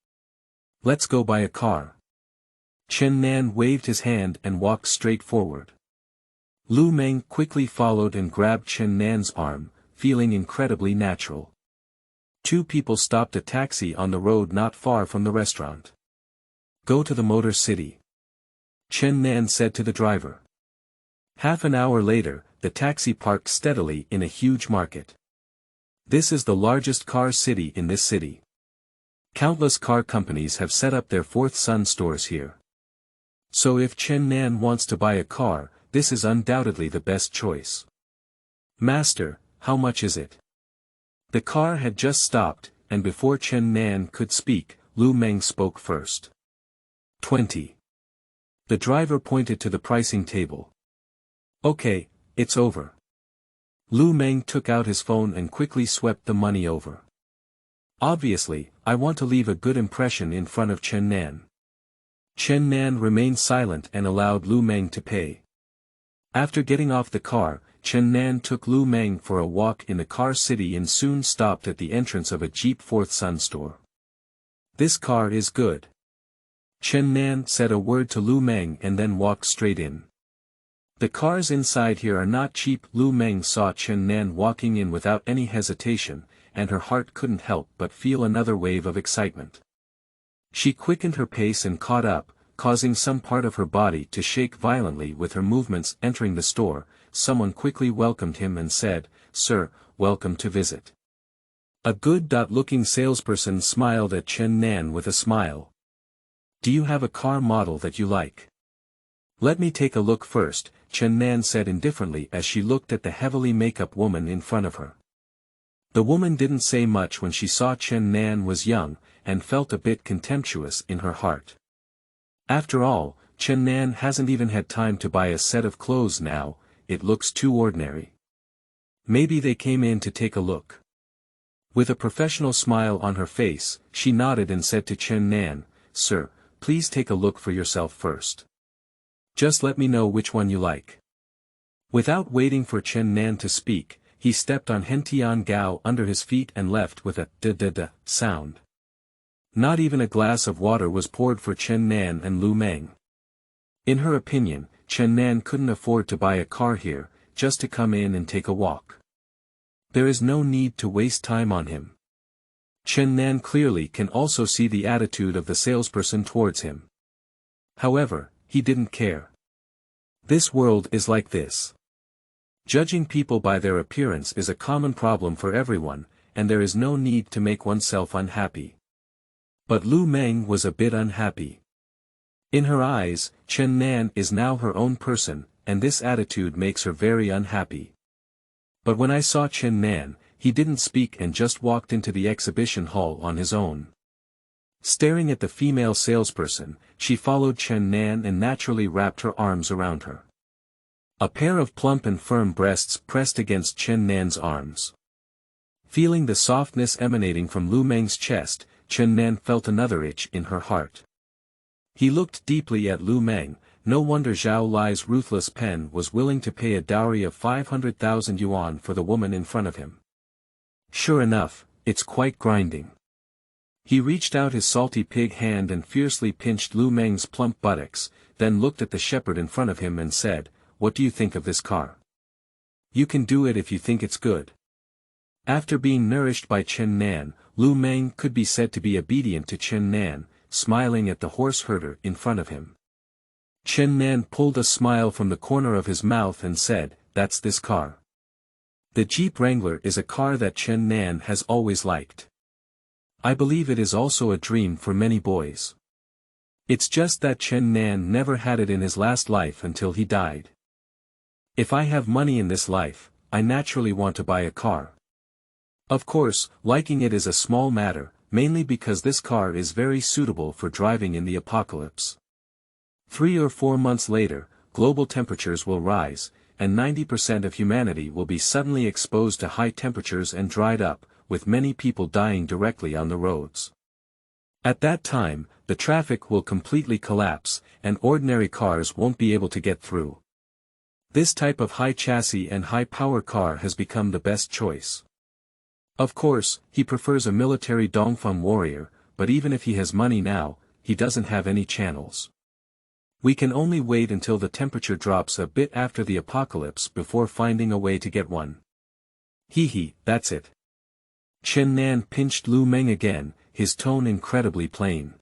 Let's go buy a car. Chen Nan waved his hand and walked straight forward. Lu Meng quickly followed and grabbed Chen Nan's arm, feeling incredibly natural. Two people stopped a taxi on the road not far from the restaurant. Go to the Motor City, Chen Nan said to the driver. Half an hour later, the taxi parked steadily in a huge market. This is the largest car city in this city. Countless car companies have set up their Fourth Sun stores here. So if Chen Nan wants to buy a car, this is undoubtedly the best choice. Master, how much is it? The car had just stopped, and before Chen Nan could speak, Lu Meng spoke first. 20. The driver pointed to the pricing table. Okay, it's over. Lu Meng took out his phone and quickly swept the money over. Obviously, I want to leave a good impression in front of Chen Nan. Chen Nan remained silent and allowed Lu Meng to pay. After getting off the car, Chen Nan took Lu Meng for a walk in the car city and soon stopped at the entrance of a Jeep Fourth Sun store. This car is good. Chen Nan said a word to Lu Meng and then walked straight in. The cars inside here are not cheap. Lu Meng saw Chen Nan walking in without any hesitation, and her heart couldn't help but feel another wave of excitement. She quickened her pace and caught up, causing some part of her body to shake violently with her movements. Entering the store, someone quickly welcomed him and said, "Sir, welcome to visit." A good-looking salesperson smiled at Chen Nan with a smile. Do you have a car model that you like? Let me take a look first, Chen Nan said indifferently as she looked at the heavily make-up woman in front of her. The woman didn't say much when she saw Chen Nan was young, and felt a bit contemptuous in her heart. After all, Chen Nan hasn't even had time to buy a set of clothes now. It looks too ordinary. Maybe they came in to take a look. With a professional smile on her face, she nodded and said to Chen Nan, "Sir, please take a look for yourself first. Just let me know which one you like." Without waiting for Chen Nan to speak, he stepped on Hentian Gao under his feet and left with a da-da-da sound. Not even a glass of water was poured for Chen Nan and Lu Meng. In her opinion, Chen Nan couldn't afford to buy a car here, just to come in and take a walk. There is no need to waste time on him. Chen Nan clearly can also see the attitude of the salesperson towards him. However, he didn't care. This world is like this. Judging people by their appearance is a common problem for everyone, and there is no need to make oneself unhappy. But Lu Meng was a bit unhappy. In her eyes, Chen Nan is now her own person, and this attitude makes her very unhappy. But when I saw Chen Nan, he didn't speak and just walked into the exhibition hall on his own. Staring at the female salesperson, she followed Chen Nan and naturally wrapped her arms around her. A pair of plump and firm breasts pressed against Chen Nan's arms. Feeling the softness emanating from Lu Meng's chest, Chen Nan felt another itch in her heart. He looked deeply at Lu Meng. No wonder Zhao Lai's ruthless pen was willing to pay a dowry of 500,000 yuan for the woman in front of him. Sure enough, it's quite grinding. He reached out his salty pig hand and fiercely pinched Lu Meng's plump buttocks, then looked at the shepherd in front of him and said, "What do you think of this car? You can do it if you think it's good." After being nourished by Chen Nan, Lu Meng could be said to be obedient to Chen Nan, smiling at the horse herder in front of him. Chen Nan pulled a smile from the corner of his mouth and said, "That's this car." The Jeep Wrangler is a car that Chen Nan has always liked. I believe it is also a dream for many boys. It's just that Chen Nan never had it in his last life until he died. If I have money in this life, I naturally want to buy a car. Of course, liking it is a small matter, mainly because this car is very suitable for driving in the apocalypse. 3 or 4 months later, global temperatures will rise, and 90% of humanity will be suddenly exposed to high temperatures and dried up, with many people dying directly on the roads. At that time, the traffic will completely collapse, and ordinary cars won't be able to get through. This type of high chassis and high power car has become the best choice. Of course, he prefers a military Dongfeng warrior, but even if he has money now, he doesn't have any channels. We can only wait until the temperature drops a bit after the apocalypse before finding a way to get one. Hee, that's it. Chen Nan pinched Lu Meng again, his tone incredibly plain.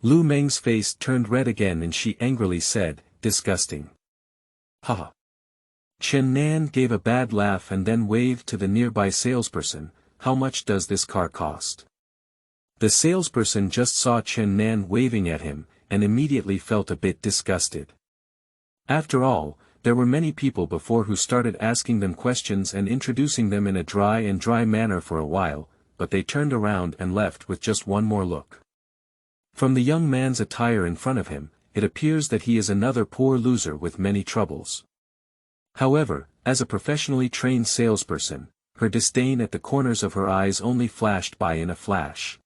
Lu Meng's face turned red again and she angrily said, disgusting. Haha. Chen Nan gave a bad laugh and then waved to the nearby salesperson, how much does this car cost? The salesperson just saw Chen Nan waving at him, and immediately felt a bit disgusted. After all, there were many people before who started asking them questions and introducing them in a dry manner for a while, but they turned around and left with just one more look. From the young man's attire in front of him, it appears that he is another poor loser with many troubles. However, as a professionally trained salesperson, her disdain at the corners of her eyes only flashed by in a flash.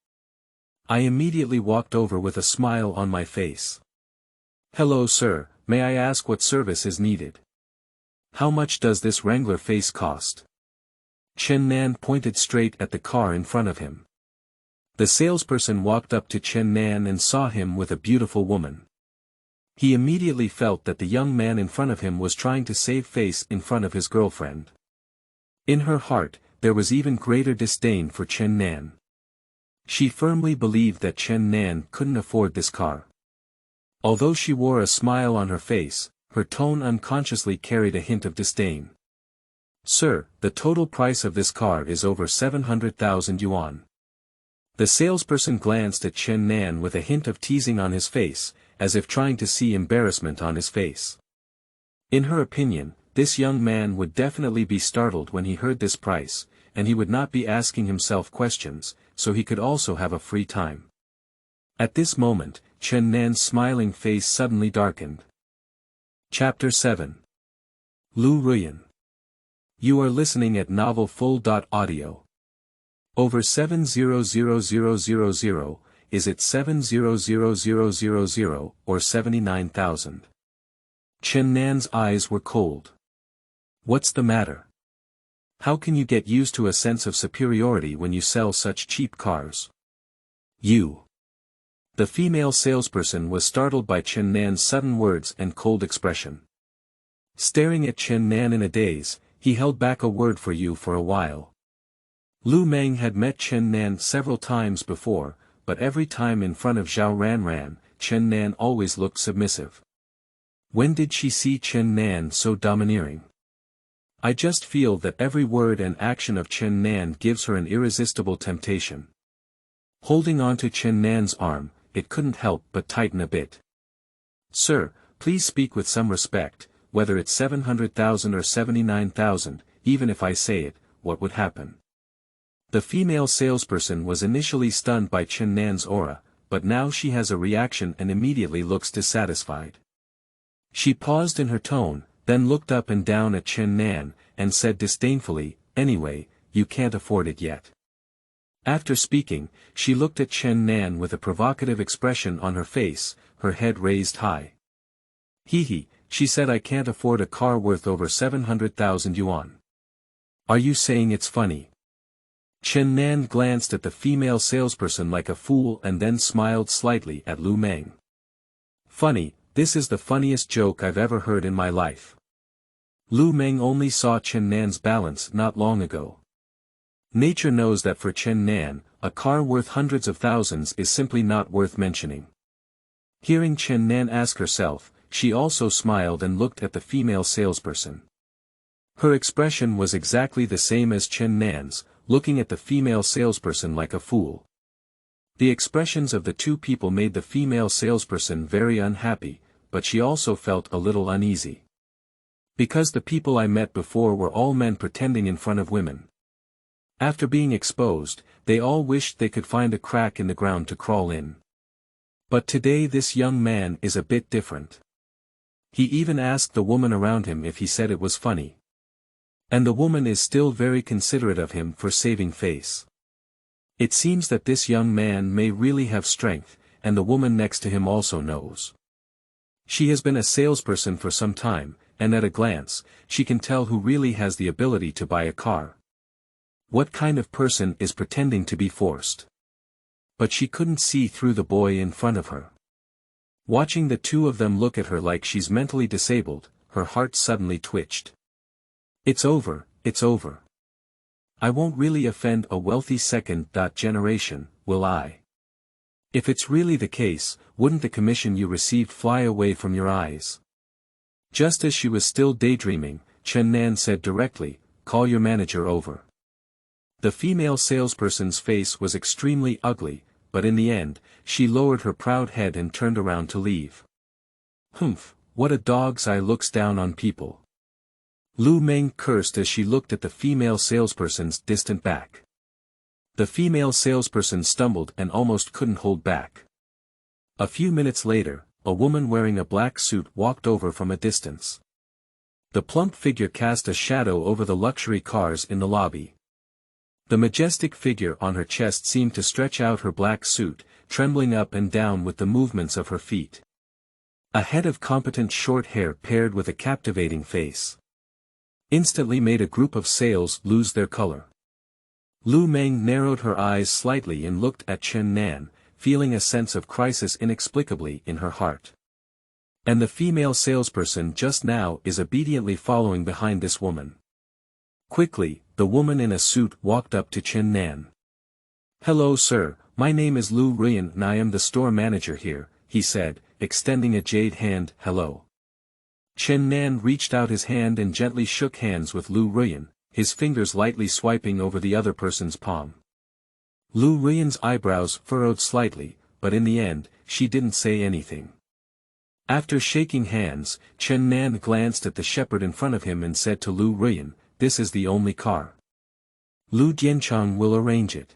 I immediately walked over with a smile on my face. Hello sir, may I ask what service is needed? How much does this Wrangler face cost? Chen Nan pointed straight at the car in front of him. The salesperson walked up to Chen Nan and saw him with a beautiful woman. He immediately felt that the young man in front of him was trying to save face in front of his girlfriend. In her heart, there was even greater disdain for Chen Nan. She firmly believed that Chen Nan couldn't afford this car. Although she wore a smile on her face, her tone unconsciously carried a hint of disdain. Sir, the total price of this car is over 700,000 yuan. The salesperson glanced at Chen Nan with a hint of teasing on his face, as if trying to see embarrassment on his face. In her opinion, this young man would definitely be startled when he heard this price, and he would not be asking himself questions, so he could also have a free time. At this moment, Chen Nan's smiling face suddenly darkened. Chapter 7. Liu Ruyan. You are listening at novelfull.audio. Over 700,000, is it 700,000 or 79,000? Chen Nan's eyes were cold. What's the matter? How can you get used to a sense of superiority when you sell such cheap cars? You. The female salesperson was startled by Chen Nan's sudden words and cold expression. Staring at Chen Nan in a daze, he held back a word for you for a while. Lu Meng had met Chen Nan several times before, but every time in front of Zhao Ranran, Chen Nan always looked submissive. When did she see Chen Nan so domineering? I just feel that every word and action of Chen Nan gives her an irresistible temptation. Holding on to Chen Nan's arm, it couldn't help but tighten a bit. Sir, please speak with some respect, whether it's 700,000 or 79,000, even if I say it, what would happen? The female salesperson was initially stunned by Chen Nan's aura, but now she has a reaction and immediately looks dissatisfied. She paused in her tone, then looked up and down at Chen Nan, and said disdainfully, anyway, you can't afford it yet. After speaking, she looked at Chen Nan with a provocative expression on her face, her head raised high. Hee, she said I can't afford a car worth over 700,000 yuan. Are you saying it's funny? Chen Nan glanced at the female salesperson like a fool and then smiled slightly at Lu Meng. Funny, this is the funniest joke I've ever heard in my life. Lu Meng only saw Chen Nan's balance not long ago. Nature knows that for Chen Nan, a car worth hundreds of thousands is simply not worth mentioning. Hearing Chen Nan ask herself, she also smiled and looked at the female salesperson. Her expression was exactly the same as Chen Nan's, looking at the female salesperson like a fool. The expressions of the two people made the female salesperson very unhappy, but she also felt a little uneasy. Because the people I met before were all men pretending in front of women. After being exposed, they all wished they could find a crack in the ground to crawl in. But today this young man is a bit different. He even asked the woman around him if he said it was funny. And the woman is still very considerate of him for saving face. It seems that this young man may really have strength, and the woman next to him also knows. She has been a salesperson for some time, and at a glance, she can tell who really has the ability to buy a car. What kind of person is pretending to be forced? But she couldn't see through the boy in front of her. Watching the two of them look at her like she's mentally disabled, her heart suddenly twitched. It's over, it's over. I won't really offend a wealthy second generation, will I? If it's really the case, wouldn't the commission you received fly away from your eyes? Just as she was still daydreaming, Chen Nan said directly, call your manager over. The female salesperson's face was extremely ugly, but in the end, she lowered her proud head and turned around to leave. Humph, what a dog's eye looks down on people. Lu Meng cursed as she looked at the female salesperson's distant back. The female salesperson stumbled and almost couldn't hold back. A few minutes later, a woman wearing a black suit walked over from a distance. The plump figure cast a shadow over the luxury cars in the lobby. The majestic figure on her chest seemed to stretch out her black suit, trembling up and down with the movements of her feet. A head of competent short hair paired with a captivating face instantly made a group of sales lose their color. Lu Meng narrowed her eyes slightly and looked at Chen Nan, feeling a sense of crisis inexplicably in her heart. And the female salesperson just now is obediently following behind this woman. Quickly, the woman in a suit walked up to Chen Nan. Hello sir, my name is Liu Ruyan and I am the store manager here, he said, extending a jade hand. Hello. Chen Nan reached out his hand and gently shook hands with Liu Ruyan, his fingers lightly swiping over the other person's palm. Liu Ruyan's eyebrows furrowed slightly, but in the end, she didn't say anything. After shaking hands, Chen Nan glanced at the shepherd in front of him and said to Liu Ruyan, this is the only car. Lu Diancheng will arrange it.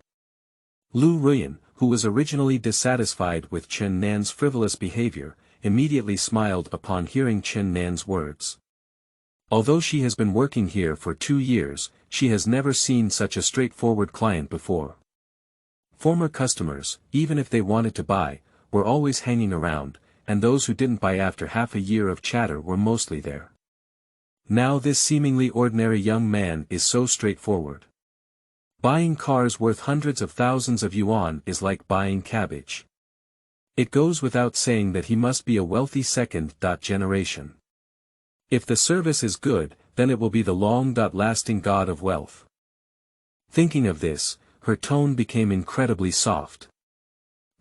Liu Ruyan, who was originally dissatisfied with Chen Nan's frivolous behavior, immediately smiled upon hearing Chen Nan's words. Although she has been working here for 2 years, she has never seen such a straightforward client before. Former customers, even if they wanted to buy, were always hanging around, and those who didn't buy after half a year of chatter were mostly there. Now this seemingly ordinary young man is so straightforward. Buying cars worth hundreds of thousands of yuan is like buying cabbage. It goes without saying that he must be a wealthy second generation. If the service is good, then it will be the long-lasting god of wealth. Thinking of this, her tone became incredibly soft.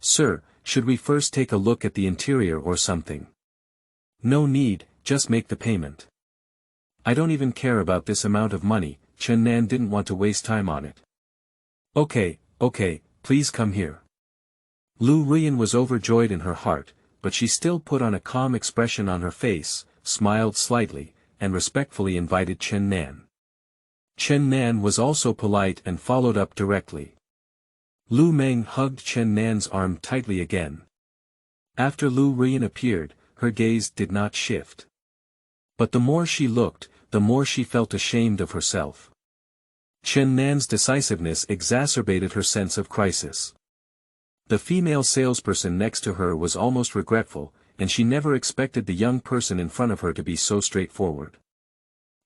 Sir, should we first take a look at the interior or something? No need, just make the payment. I don't even care about this amount of money, Chen Nan didn't want to waste time on it. Okay, please come here. Liu Ruyan was overjoyed in her heart, but she still put on a calm expression on her face, smiled slightly, and respectfully invited Chen Nan. Chen Nan was also polite and followed up directly. Lu Meng hugged Chen Nan's arm tightly again. After Liu Ruyan appeared, her gaze did not shift. But the more she looked, the more she felt ashamed of herself. Chen Nan's decisiveness exacerbated her sense of crisis. The female salesperson next to her was almost regretful, and she never expected the young person in front of her to be so straightforward.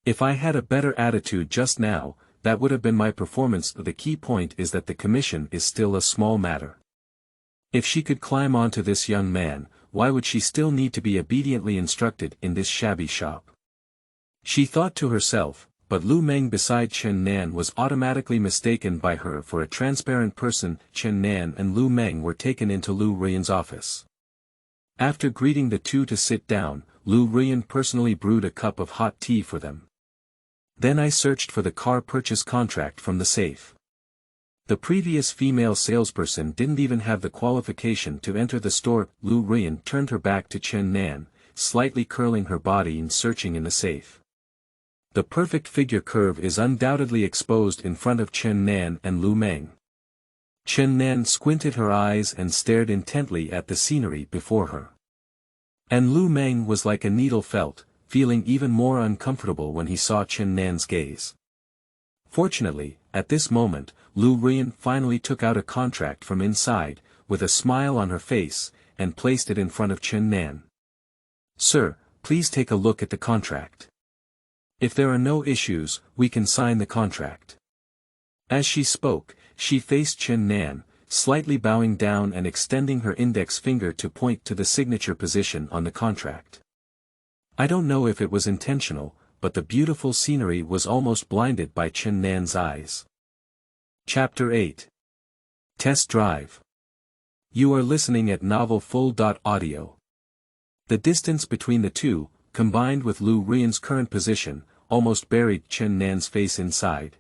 If I had a better attitude just now, that would have been my performance. The key point is that the commission is still a small matter. If she could climb onto this young man, why would she still need to be obediently instructed in this shabby shop? She thought to herself, but Lu Meng beside Chen Nan was automatically mistaken by her for a transparent person. Chen Nan and Lu Meng were taken into Liu Ruyan's office. After greeting the two to sit down, Liu Ruyan personally brewed a cup of hot tea for them. Then I searched for the car purchase contract from the safe. The previous female salesperson didn't even have the qualification to enter the store. Liu Ruyan turned her back to Chen Nan, slightly curling her body and searching in the safe. The perfect figure curve is undoubtedly exposed in front of Chen Nan and Lu Meng. Chen Nan squinted her eyes and stared intently at the scenery before her. And Lu Meng was like a needle felt, feeling even more uncomfortable when he saw Chen Nan's gaze. Fortunately, at this moment, Liu Ruyan finally took out a contract from inside, with a smile on her face, and placed it in front of Chen Nan. Sir, please take a look at the contract. If there are no issues, we can sign the contract. As she spoke, she faced Chen Nan, slightly bowing down and extending her index finger to point to the signature position on the contract. I don't know if it was intentional, but the beautiful scenery was almost blinded by Chen Nan's eyes. Chapter 8. Test Drive. You are listening at novelfull.audio. The distance between the two, combined with Liu Ruyan's current position, almost buried Chen Nan's face inside.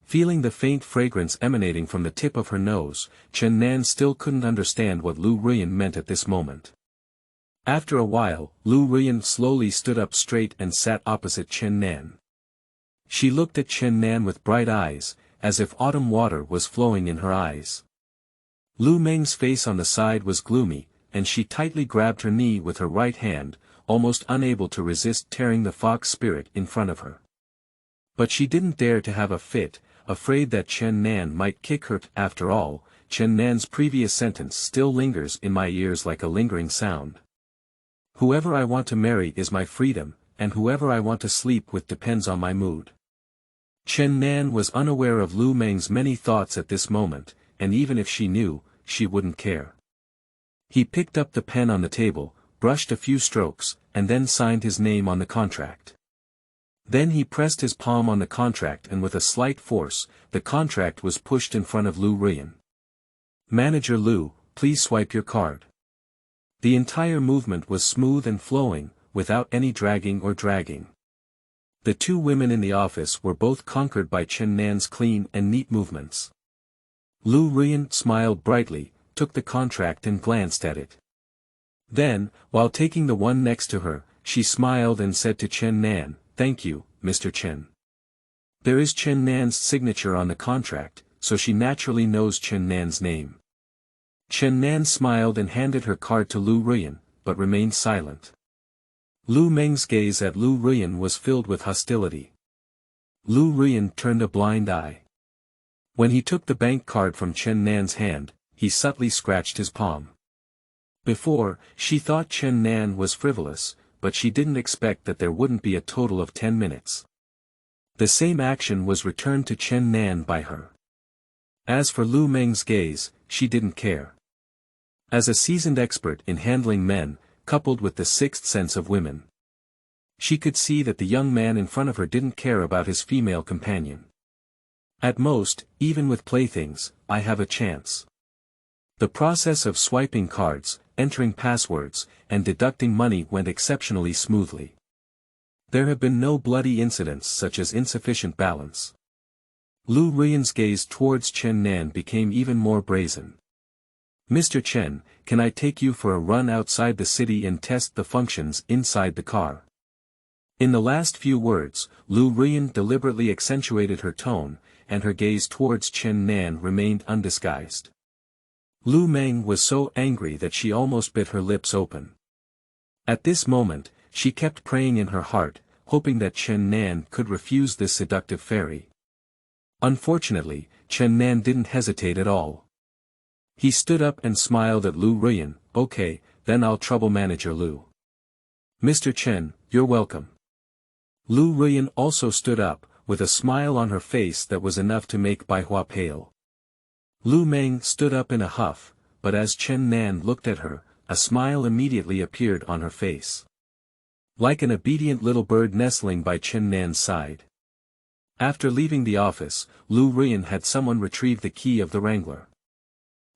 Feeling the faint fragrance emanating from the tip of her nose, Chen Nan still couldn't understand what Liu Ruyan meant at this moment. After a while, Liu Ruyan slowly stood up straight and sat opposite Chen Nan. She looked at Chen Nan with bright eyes, as if autumn water was flowing in her eyes. Lu Meng's face on the side was gloomy, and she tightly grabbed her knee with her right hand, almost unable to resist tearing the fox spirit in front of her. But she didn't dare to have a fit, afraid that Chen Nan might kick her. After all, Chen Nan's previous sentence still lingers in my ears like a lingering sound. Whoever I want to marry is my freedom, and whoever I want to sleep with depends on my mood. Chen Nan was unaware of Lu Meng's many thoughts at this moment, and even if she knew, she wouldn't care. He picked up the pen on the table, brushed a few strokes, and then signed his name on the contract. Then he pressed his palm on the contract and with a slight force, the contract was pushed in front of Liu Ruyan. Manager Liu, please swipe your card. The entire movement was smooth and flowing, without any dragging or dragging. The two women in the office were both conquered by Chen Nan's clean and neat movements. Liu Ruyan smiled brightly, took the contract and glanced at it. Then, while taking the one next to her, she smiled and said to Chen Nan, "Thank you, Mr. Chen." There is Chen Nan's signature on the contract, so she naturally knows Chen Nan's name. Chen Nan smiled and handed her card to Liu Ruyan, but remained silent. Lu Meng's gaze at Liu Ruyan was filled with hostility. Liu Ruyan turned a blind eye. When he took the bank card from Chen Nan's hand, he subtly scratched his palm. Before, she thought Chen Nan was frivolous, but she didn't expect that there wouldn't be a total of 10 minutes. The same action was returned to Chen Nan by her. As for Lu Meng's gaze, she didn't care. As a seasoned expert in handling men, coupled with the sixth sense of women, she could see that the young man in front of her didn't care about his female companion. At most, even with playthings, I have a chance. The process of swiping cards, entering passwords, and deducting money went exceptionally smoothly. There have been no bloody incidents such as insufficient balance. Liu Ruyan's gaze towards Chen Nan became even more brazen. "Mr. Chen, can I take you for a run outside the city and test the functions inside the car?" In the last few words, Liu Ruyan deliberately accentuated her tone, and her gaze towards Chen Nan remained undisguised. Lu Meng was so angry that she almost bit her lips open. At this moment, she kept praying in her heart, hoping that Chen Nan could refuse this seductive fairy. Unfortunately, Chen Nan didn't hesitate at all. He stood up and smiled at Liu Ruyan. "Okay, then I'll trouble Manager Liu." "Mr. Chen, you're welcome." Liu Ruyan also stood up, with a smile on her face that was enough to make Bai Hua pale. Lu Meng stood up in a huff, but as Chen Nan looked at her, a smile immediately appeared on her face. Like an obedient little bird nestling by Chen Nan's side. After leaving the office, Liu Ruyan had someone retrieve the key of the Wrangler.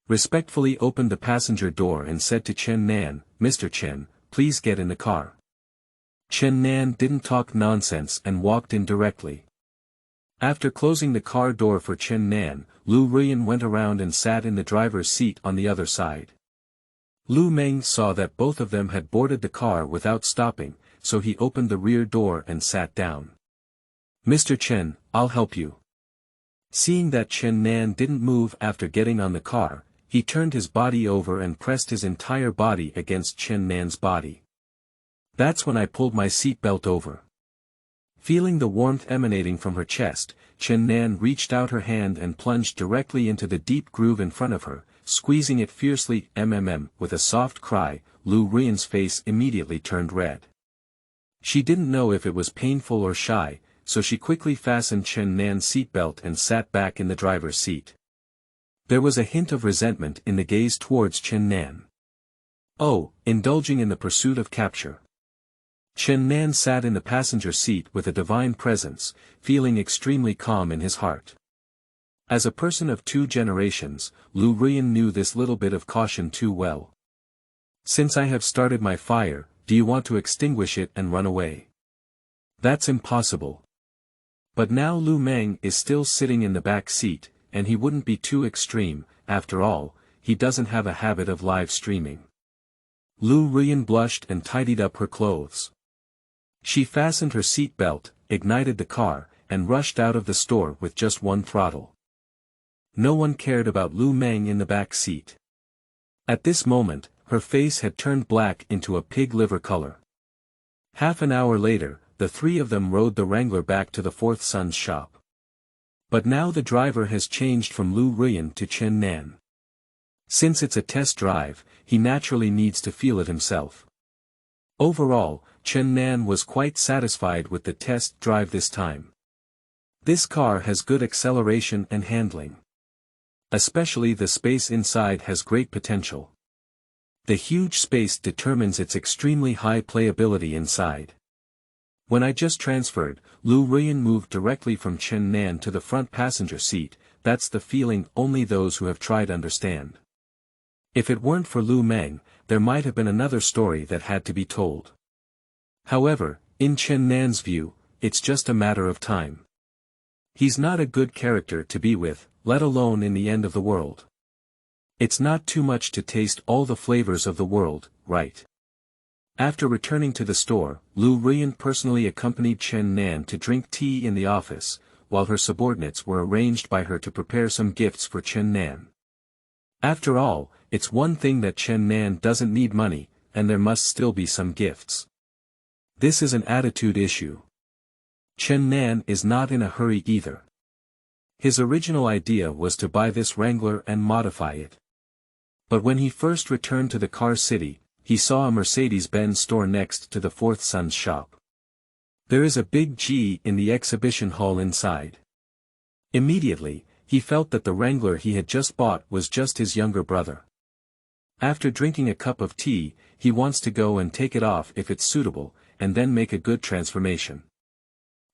Respectfully opened the passenger door and said to Chen Nan, "Mr. Chen, please get in the car." Chen Nan didn't talk nonsense and walked in directly. After closing the car door for Chen Nan, Liu Ruyan went around and sat in the driver's seat on the other side. Lu Meng saw that both of them had boarded the car without stopping, so he opened the rear door and sat down. "Mr. Chen, I'll help you." Seeing that Chen Nan didn't move after getting on the car, he turned his body over and pressed his entire body against Chen Nan's body. That's when I pulled my seatbelt over. Feeling the warmth emanating from her chest, Chen Nan reached out her hand and plunged directly into the deep groove in front of her, squeezing it fiercely. With a soft cry, Liu Ruyan's face immediately turned red. She didn't know if it was painful or shy, so she quickly fastened Chen Nan's seatbelt and sat back in the driver's seat. There was a hint of resentment in the gaze towards Chen Nan. Oh, indulging in the pursuit of capture. Chen Nan sat in the passenger seat with a divine presence, feeling extremely calm in his heart. As a person of 2 generations, Liu Ruyan knew this little bit of caution too well. Since I have started my fire, do you want to extinguish it and run away? That's impossible. But now Liu Meng is still sitting in the back seat, and he wouldn't be too extreme. After all, he doesn't have a habit of live streaming. Liu Ruyan blushed and tidied up her clothes. She fastened her seat belt, ignited the car, and rushed out of the store with just one throttle. No one cared about Liu Meng in the back seat. At this moment, her face had turned black into a pig liver color. Half an hour later, the 3 of them rode the Wrangler back to the 4th son's shop. But now the driver has changed from Liu Ruyan to Chen Nan. Since it's a test drive, he naturally needs to feel it himself. Overall, Chen Nan was quite satisfied with the test drive this time. This car has good acceleration and handling. Especially the space inside has great potential. The huge space determines its extremely high playability inside. When I just transferred, Liu Ruyan moved directly from Chen Nan to the front passenger seat. That's the feeling only those who have tried understand. If it weren't for Liu Meng, there might have been another story that had to be told. However, in Chen Nan's view, it's just a matter of time. He's not a good character to be with, let alone in the end of the world. It's not too much to taste all the flavors of the world, right? After returning to the store, Liu Ruyan personally accompanied Chen Nan to drink tea in the office, while her subordinates were arranged by her to prepare some gifts for Chen Nan. After all, it's one thing that Chen Nan doesn't need money, and there must still be some gifts. This is an attitude issue. Chen Nan is not in a hurry either. His original idea was to buy this Wrangler and modify it. But when he first returned to the car city, he saw a Mercedes-Benz store next to the 4th son's shop. There is a big G in the exhibition hall inside. Immediately, he felt that the Wrangler he had just bought was just his younger brother. After drinking a cup of tea, he wants to go and take it off if it's suitable, and then make a good transformation.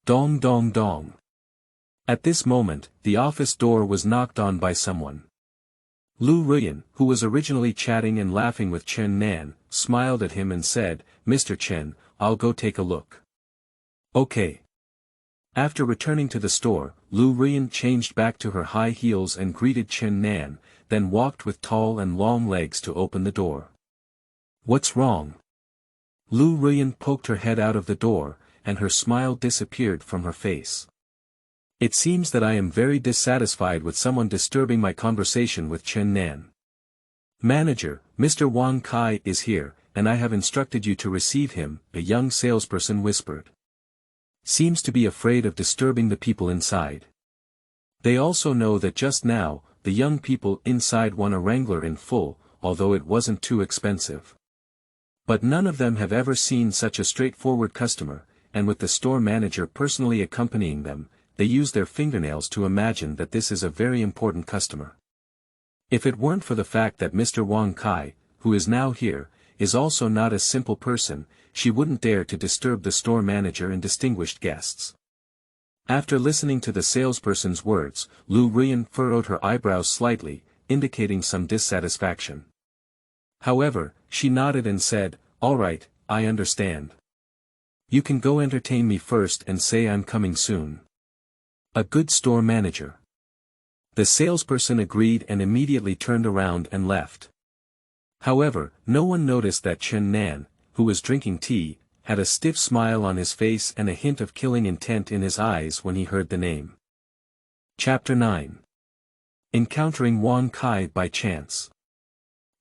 Dong dong dong. At this moment, the office door was knocked on by someone. Liu Ruyan, who was originally chatting and laughing with Chen Nan, smiled at him and said, "Mr. Chen, I'll go take a look." Okay. After returning to the store, Liu Ruyan changed back to her high heels and greeted Chen Nan, then walked with tall and long legs to open the door. What's wrong? Liu Ruyan poked her head out of the door, and her smile disappeared from her face. It seems that I am very dissatisfied with someone disturbing my conversation with Chen Nan. Manager, Mr. Wang Kai is here, and I have instructed you to receive him, a young salesperson whispered. Seems to be afraid of disturbing the people inside. They also know that just now, the young people inside won a Wrangler in full, although it wasn't too expensive. But none of them have ever seen such a straightforward customer, and with the store manager personally accompanying them, they use their fingernails to imagine that this is a very important customer. If it weren't for the fact that Mr. Wang Kai, who is now here, is also not a simple person, she wouldn't dare to disturb the store manager and distinguished guests. After listening to the salesperson's words, Liu Ruyan furrowed her eyebrows slightly, indicating some dissatisfaction. However, she nodded and said, "All right, I understand. You can go entertain me first and say I'm coming soon." A good store manager. The salesperson agreed and immediately turned around and left. However, no one noticed that Chen Nan, who was drinking tea, had a stiff smile on his face and a hint of killing intent in his eyes when he heard the name. Chapter 9. Encountering Wang Kai by chance.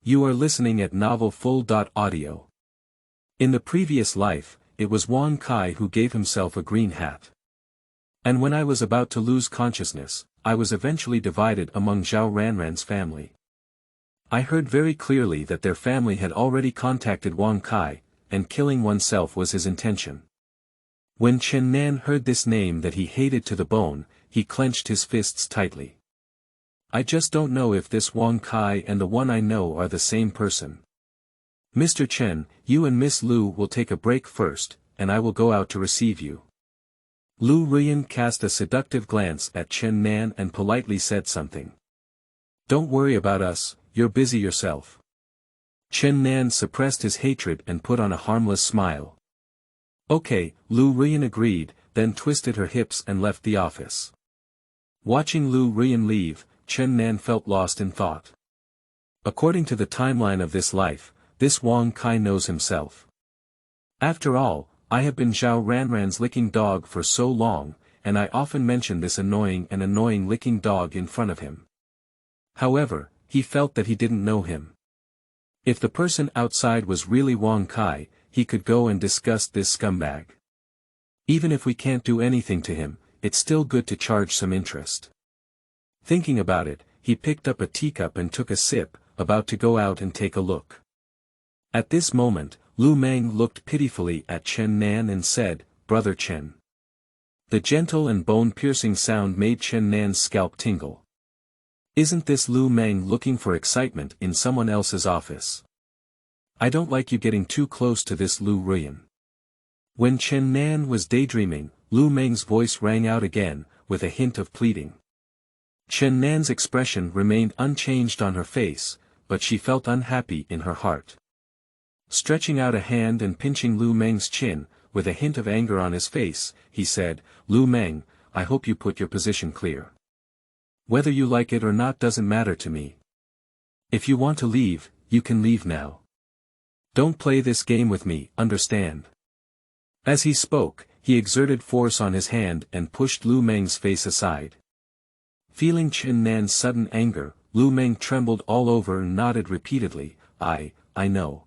You are listening at novelfull.audio. In the previous life, it was Wang Kai who gave himself a green hat. And when I was about to lose consciousness, I was eventually divided among Zhao Ranran's family. I heard very clearly that their family had already contacted Wang Kai, and killing oneself was his intention. When Chen Nan heard this name that he hated to the bone, he clenched his fists tightly. I just don't know if this Wang Kai and the one I know are the same person. Mr. Chen, you and Miss Liu will take a break first, and I will go out to receive you. Liu Ruyan cast a seductive glance at Chen Nan and politely said something. Don't worry about us, you're busy yourself. Chen Nan suppressed his hatred and put on a harmless smile. Okay, Liu Ruyan agreed, then twisted her hips and left the office. Watching Liu Ruyan leave, Chen Nan felt lost in thought. According to the timeline of this life, this Wang Kai knows himself. After all, I have been Zhao Ranran's licking dog for so long, and I often mention this annoying licking dog in front of him. However, he felt that he didn't know him. If the person outside was really Wang Kai, he could go and discuss this scumbag. Even if we can't do anything to him, it's still good to charge some interest. Thinking about it, he picked up a teacup and took a sip, about to go out and take a look. At this moment, Lu Meng looked pitifully at Chen Nan and said, Brother Chen. The gentle and bone-piercing sound made Chen Nan's scalp tingle. Isn't this Lu Meng looking for excitement in someone else's office? I don't like you getting too close to this Liu Ruyan. When Chen Nan was daydreaming, Lu Meng's voice rang out again, with a hint of pleading. Chen Nan's expression remained unchanged on her face, but she felt unhappy in her heart. Stretching out a hand and pinching Lu Meng's chin, with a hint of anger on his face, he said, Lu Meng, I hope you put your position clear. Whether you like it or not doesn't matter to me. If you want to leave, you can leave now. Don't play this game with me, understand? As he spoke, he exerted force on his hand and pushed Lu Meng's face aside. Feeling Chen Nan's sudden anger, Lu Meng trembled all over and nodded repeatedly, I know.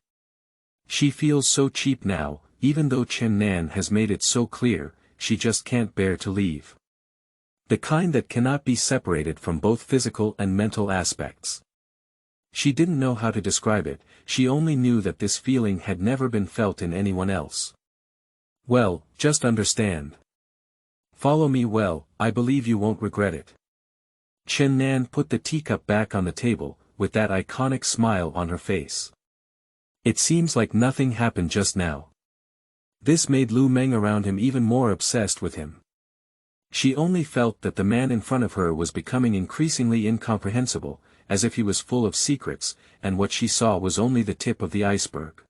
She feels so cheap now, even though Chen Nan has made it so clear, she just can't bear to leave. The kind that cannot be separated from both physical and mental aspects. She didn't know how to describe it, she only knew that this feeling had never been felt in anyone else. Well, just understand. Follow me well, I believe you won't regret it. Chen Nan put the teacup back on the table, with that iconic smile on her face. It seems like nothing happened just now. This made Lu Meng around him even more obsessed with him. She only felt that the man in front of her was becoming increasingly incomprehensible, as if he was full of secrets, and what she saw was only the tip of the iceberg.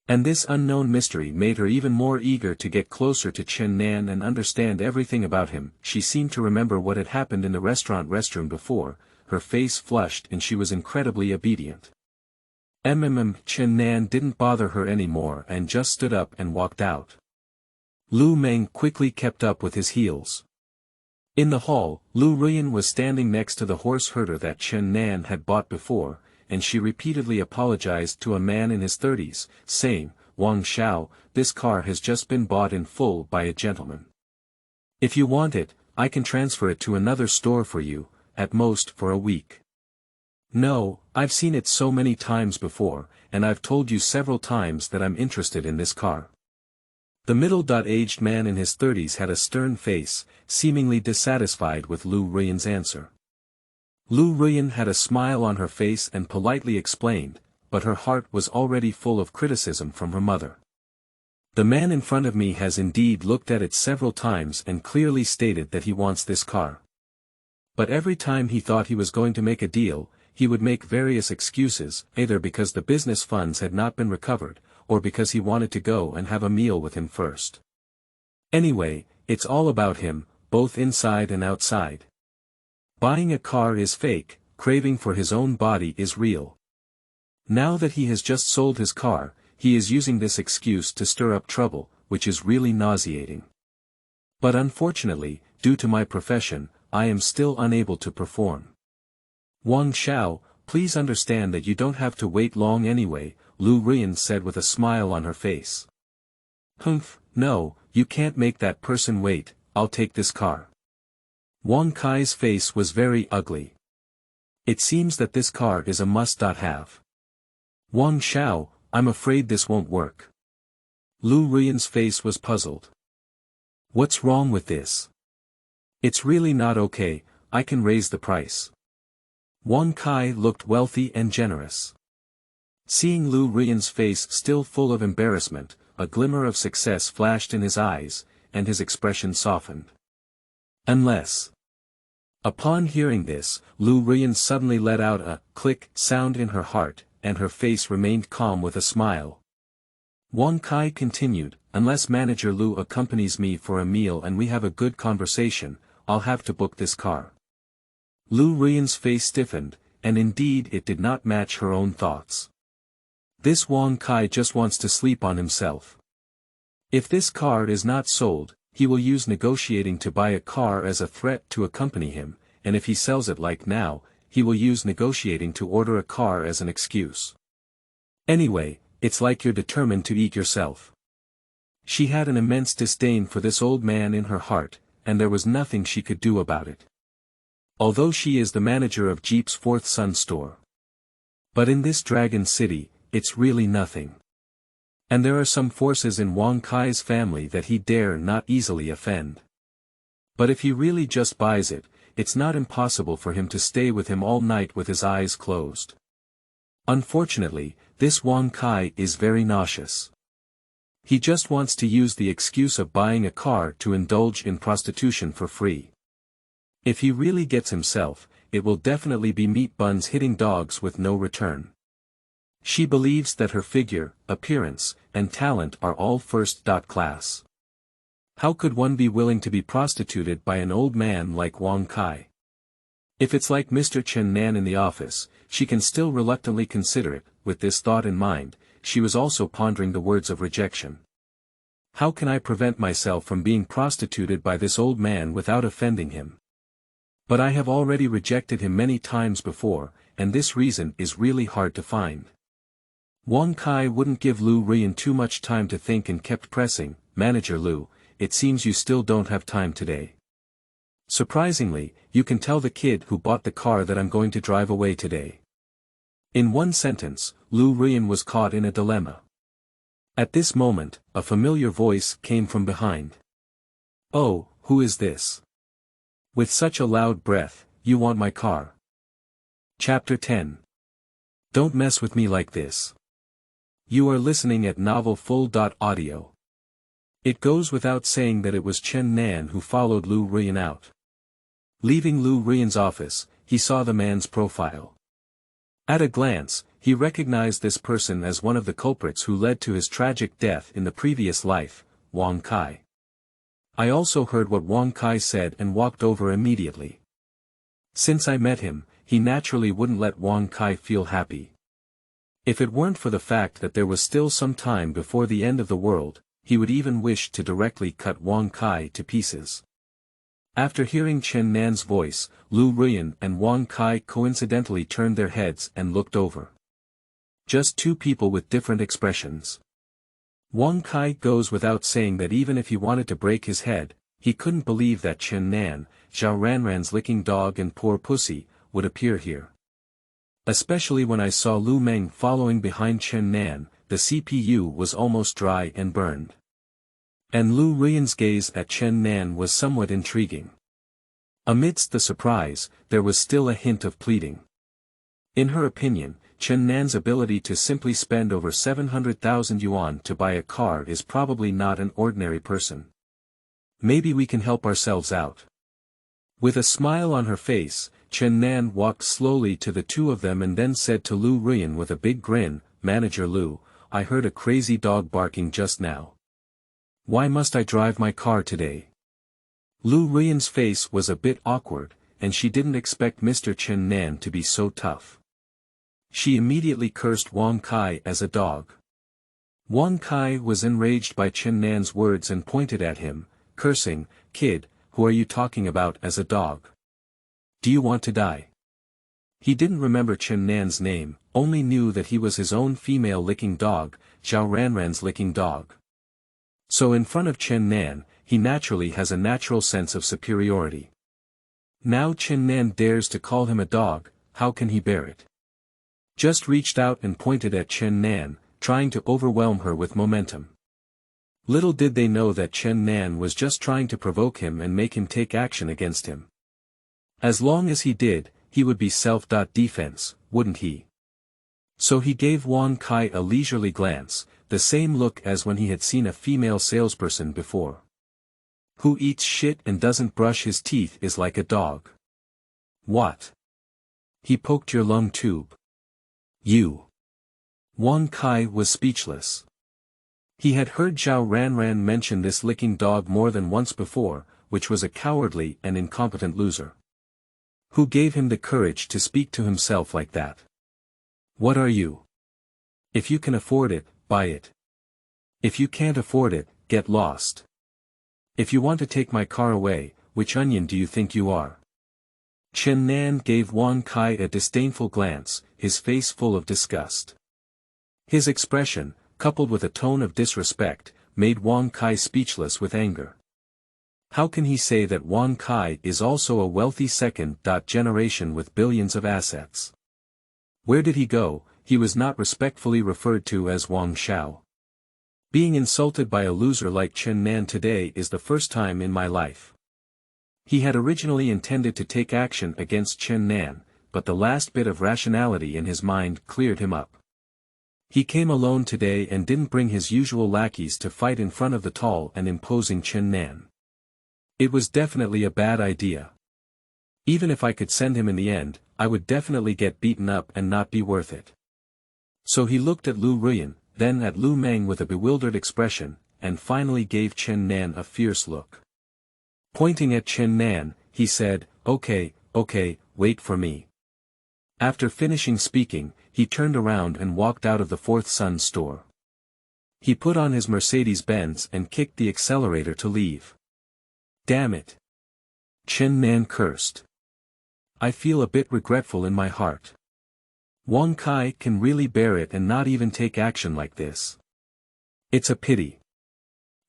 And this unknown mystery made her even more eager to get closer to Chen Nan and understand everything about him. She seemed to remember what had happened in the restaurant restroom before, her face flushed and she was incredibly obedient. Chen Nan didn't bother her anymore and just stood up and walked out. Lu Meng quickly kept up with his heels. In the hall, Liu Ruyan was standing next to the horse herder that Chen Nan had bought before, and she repeatedly apologized to a man in his 30s, saying, Wang Xiao, this car has just been bought in full by a gentleman. If you want it, I can transfer it to another store for you, at most for a week. No, I've seen it so many times before, and I've told you several times that I'm interested in this car. The middle-aged man in his 30s had a stern face, seemingly dissatisfied with Liu Ruyan's answer. Liu Ruyan had a smile on her face and politely explained, but her heart was already full of criticism from her mother. The man in front of me has indeed looked at it several times and clearly stated that he wants this car. But every time he thought he was going to make a deal, he would make various excuses, either because the business funds had not been recovered, or because he wanted to go and have a meal with him first. Anyway, it's all about him, both inside and outside. Buying a car is fake, craving for his own body is real. Now that he has just sold his car, he is using this excuse to stir up trouble, which is really nauseating. But unfortunately, due to my profession, I am still unable to perform. Wang Xiao, please understand that you don't have to wait long anyway, Liu Ruyan said with a smile on her face. Humph, no, you can't make that person wait, I'll take this car. Wang Kai's face was very ugly. It seems that this car is a must-have. Wang Xiao, I'm afraid this won't work. Liu Ruyan's face was puzzled. What's wrong with this? It's really not okay, I can raise the price. Wang Kai looked wealthy and generous. Seeing Liu Ruyan's face still full of embarrassment, a glimmer of success flashed in his eyes, and his expression softened. Unless. Upon hearing this, Liu Ruyan suddenly let out a click sound in her heart, and her face remained calm with a smile. Wang Kai continued, unless Manager Liu accompanies me for a meal and we have a good conversation, I'll have to book this car. Liu Ruyan's face stiffened, and indeed it did not match her own thoughts. This Wang Kai just wants to sleep on himself. If this car is not sold, he will use negotiating to buy a car as a threat to accompany him, and if he sells it like now, he will use negotiating to order a car as an excuse. Anyway, it's like you're determined to eat yourself. She had an immense disdain for this old man in her heart, and there was nothing she could do about it. Although she is the manager of Jeep's Fourth Son store. But in this Dragon City, it's really nothing. And there are some forces in Wang Kai's family that he dare not easily offend. But if he really just buys it, it's not impossible for him to stay with him all night with his eyes closed. Unfortunately, this Wang Kai is very nauseous. He just wants to use the excuse of buying a car to indulge in prostitution for free. If he really gets himself, it will definitely be meat buns hitting dogs with no return. She believes that her figure, appearance, and talent are all first-class. How could one be willing to be prostituted by an old man like Wang Kai? If it's like Mr. Chen Nan in the office, she can still reluctantly consider it. With this thought in mind, she was also pondering the words of rejection. How can I prevent myself from being prostituted by this old man without offending him? But I have already rejected him many times before, and this reason is really hard to find. Wang Kai wouldn't give Liu Ruyan too much time to think and kept pressing, Manager Liu, it seems you still don't have time today. Surprisingly, you can tell the kid who bought the car that I'm going to drive away today. In one sentence, Liu Ruyan was caught in a dilemma. At this moment, a familiar voice came from behind. Oh, who is this? With such a loud breath, you want my car. Chapter 10. Don't mess with me like this. You are listening at novelfull.audio. It goes without saying that it was Chen Nan who followed Liu Ruyan out. Leaving Liu Ruyan's office, he saw the man's profile. At a glance, he recognized this person as one of the culprits who led to his tragic death in the previous life, Wang Kai. I also heard what Wang Kai said and walked over immediately. Since I met him, he naturally wouldn't let Wang Kai feel happy. If it weren't for the fact that there was still some time before the end of the world, he would even wish to directly cut Wang Kai to pieces. After hearing Chen Nan's voice, Liu Ruyan and Wang Kai coincidentally turned their heads and looked over. Just two people with different expressions. Wang Kai goes without saying that even if he wanted to break his head, he couldn't believe that Chen Nan, Zhao Ranran's licking dog and poor pussy, would appear here. Especially when I saw Lu Meng following behind Chen Nan, the CPU was almost dry and burned. And Liu Ruyan's gaze at Chen Nan was somewhat intriguing. Amidst the surprise, there was still a hint of pleading. In her opinion, Chen Nan's ability to simply spend over 700,000 yuan to buy a car is probably not an ordinary person. Maybe we can help ourselves out. With a smile on her face, Chen Nan walked slowly to the two of them and then said to Liu Ruyan with a big grin, Manager Liu, I heard a crazy dog barking just now. Why must I drive my car today? Liu Ruyan's face was a bit awkward, and she didn't expect Mr. Chen Nan to be so tough. She immediately cursed Wang Kai as a dog. Wang Kai was enraged by Chen Nan's words and pointed at him, cursing, Kid, who are you talking about as a dog? Do you want to die? He didn't remember Chen Nan's name, only knew that he was his own female licking dog, Zhao Ranran's licking dog. So in front of Chen Nan, he naturally has a natural sense of superiority. Now Chen Nan dares to call him a dog, how can he bear it? Just reached out and pointed at Chen Nan, trying to overwhelm her with momentum. Little did they know that Chen Nan was just trying to provoke him and make him take action against him. As long as he did, he would be self-defense, wouldn't he? So he gave Wang Kai a leisurely glance, the same look as when he had seen a female salesperson before. Who eats shit and doesn't brush his teeth is like a dog. What? He poked your lung tube. You. Wang Kai was speechless. He had heard Zhao Ranran mention this licking dog more than once before, which was a cowardly and incompetent loser. Who gave him the courage to speak to himself like that? What are you? If you can afford it, buy it. If you can't afford it, get lost. If you want to take my car away, which onion do you think you are? Chen Nan gave Wang Kai a disdainful glance, his face full of disgust. His expression, coupled with a tone of disrespect, made Wang Kai speechless with anger. How can he say that Wang Kai is also a wealthy second generation with billions of assets? Where did he go? He was not respectfully referred to as Wang Xiao. Being insulted by a loser like Chen Nan today is the first time in my life. He had originally intended to take action against Chen Nan, but the last bit of rationality in his mind cleared him up. He came alone today and didn't bring his usual lackeys to fight in front of the tall and imposing Chen Nan. It was definitely a bad idea. Even if I could send him in the end, I would definitely get beaten up and not be worth it. So he looked at Liu Ruyan, then at Lu Meng with a bewildered expression, and finally gave Chen Nan a fierce look. Pointing at Chen Nan, he said, okay, wait for me. After finishing speaking, he turned around and walked out of the Fourth Sun store. He put on his Mercedes-Benz and kicked the accelerator to leave. Damn it! Chen Nan cursed. I feel a bit regretful in my heart. Wang Kai can really bear it and not even take action like this. It's a pity.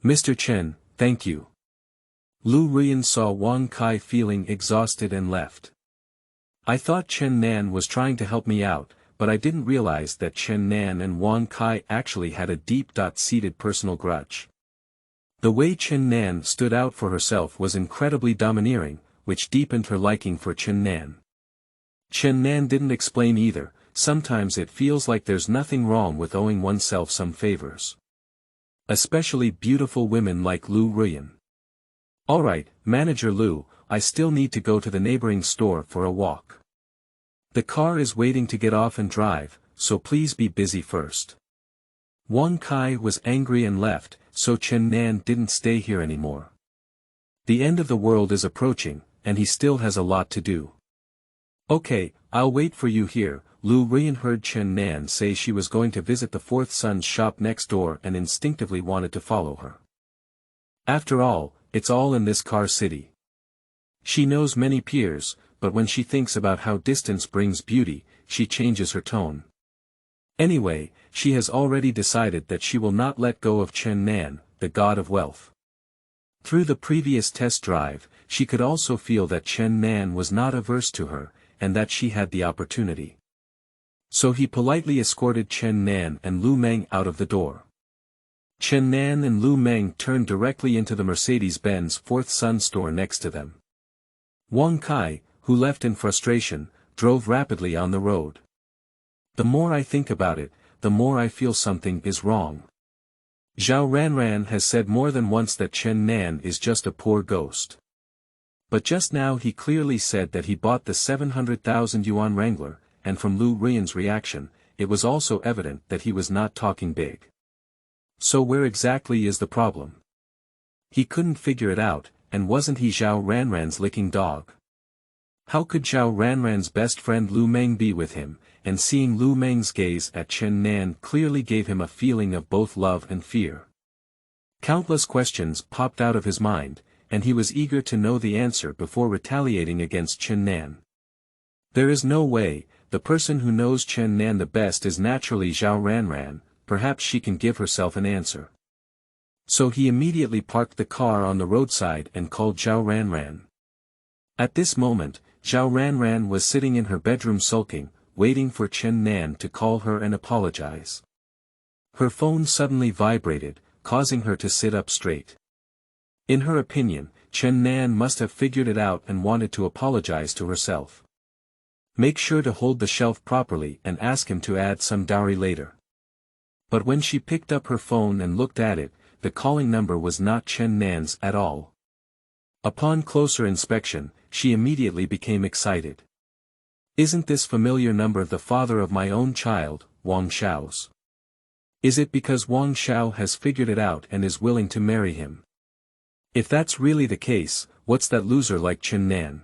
Mr. Chen, thank you. Liu Ruyan saw Wang Kai feeling exhausted and left. I thought Chen Nan was trying to help me out, but I didn't realize that Chen Nan and Wang Kai actually had a deep-seated personal grudge. The way Chen Nan stood out for herself was incredibly domineering, which deepened her liking for Chen Nan. Chen Nan didn't explain either. Sometimes it feels like there's nothing wrong with owing oneself some favors. Especially beautiful women like Liu Ruyan. Alright, Manager Liu, I still need to go to the neighboring store for a walk. The car is waiting to get off and drive, so please be busy first. Wang Kai was angry and left, so Chen Nan didn't stay here anymore. The end of the world is approaching, and he still has a lot to do. Okay, I'll wait for you here. Liu Ruyan heard Chen Nan say she was going to visit the Fourth Sun's shop next door and instinctively wanted to follow her. After all, it's all in this car city. She knows many peers, but when she thinks about how distance brings beauty, she changes her tone. Anyway, she has already decided that she will not let go of Chen Nan, the god of wealth. Through the previous test drive, she could also feel that Chen Nan was not averse to her, and that she had the opportunity. So he politely escorted Chen Nan and Lu Meng out of the door. Chen Nan and Lu Meng turned directly into the Mercedes-Benz Fourth Sun store next to them. Wang Kai, who left in frustration, drove rapidly on the road. The more I think about it, the more I feel something is wrong. Zhao Ranran has said more than once that Chen Nan is just a poor ghost. But just now he clearly said that he bought the 700,000 yuan Wrangler, and from Liu Ruyan's reaction, it was also evident that he was not talking big. So where exactly is the problem? He couldn't figure it out, and wasn't he Zhao Ranran's licking dog? How could Zhao Ranran's best friend Lu Meng be with him, and seeing Lu Meng's gaze at Chen Nan clearly gave him a feeling of both love and fear. Countless questions popped out of his mind, and he was eager to know the answer before retaliating against Chen Nan. There is no way, the person who knows Chen Nan the best is naturally Zhao Ranran, perhaps she can give herself an answer. So he immediately parked the car on the roadside and called Zhao Ranran. At this moment, Zhao Ranran was sitting in her bedroom sulking, waiting for Chen Nan to call her and apologize. Her phone suddenly vibrated, causing her to sit up straight. In her opinion, Chen Nan must have figured it out and wanted to apologize to herself. Make sure to hold the shelf properly and ask him to add some dowry later. But when she picked up her phone and looked at it, the calling number was not Chen Nan's at all. Upon closer inspection, she immediately became excited. Isn't this familiar number the father of my own child, Wang Xiao's? Is it because Wang Xiao has figured it out and is willing to marry him? If that's really the case, what's that loser like Chen Nan?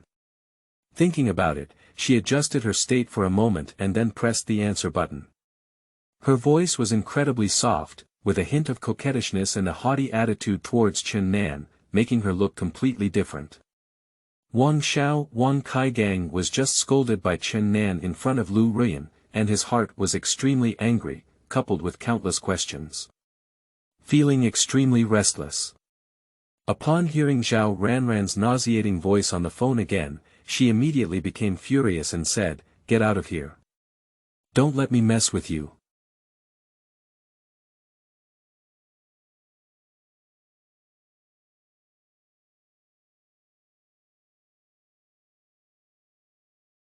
Thinking about it, she adjusted her state for a moment and then pressed the answer button. Her voice was incredibly soft, with a hint of coquettishness and a haughty attitude towards Chen Nan, making her look completely different. Wang Xiao, Wang Kai gang was just scolded by Chen Nan in front of Liu Ruyan, and his heart was extremely angry, coupled with countless questions. Feeling extremely restless. Upon hearing Zhao Ranran's nauseating voice on the phone again, she immediately became furious and said, "Get out of here. Don't let me mess with you."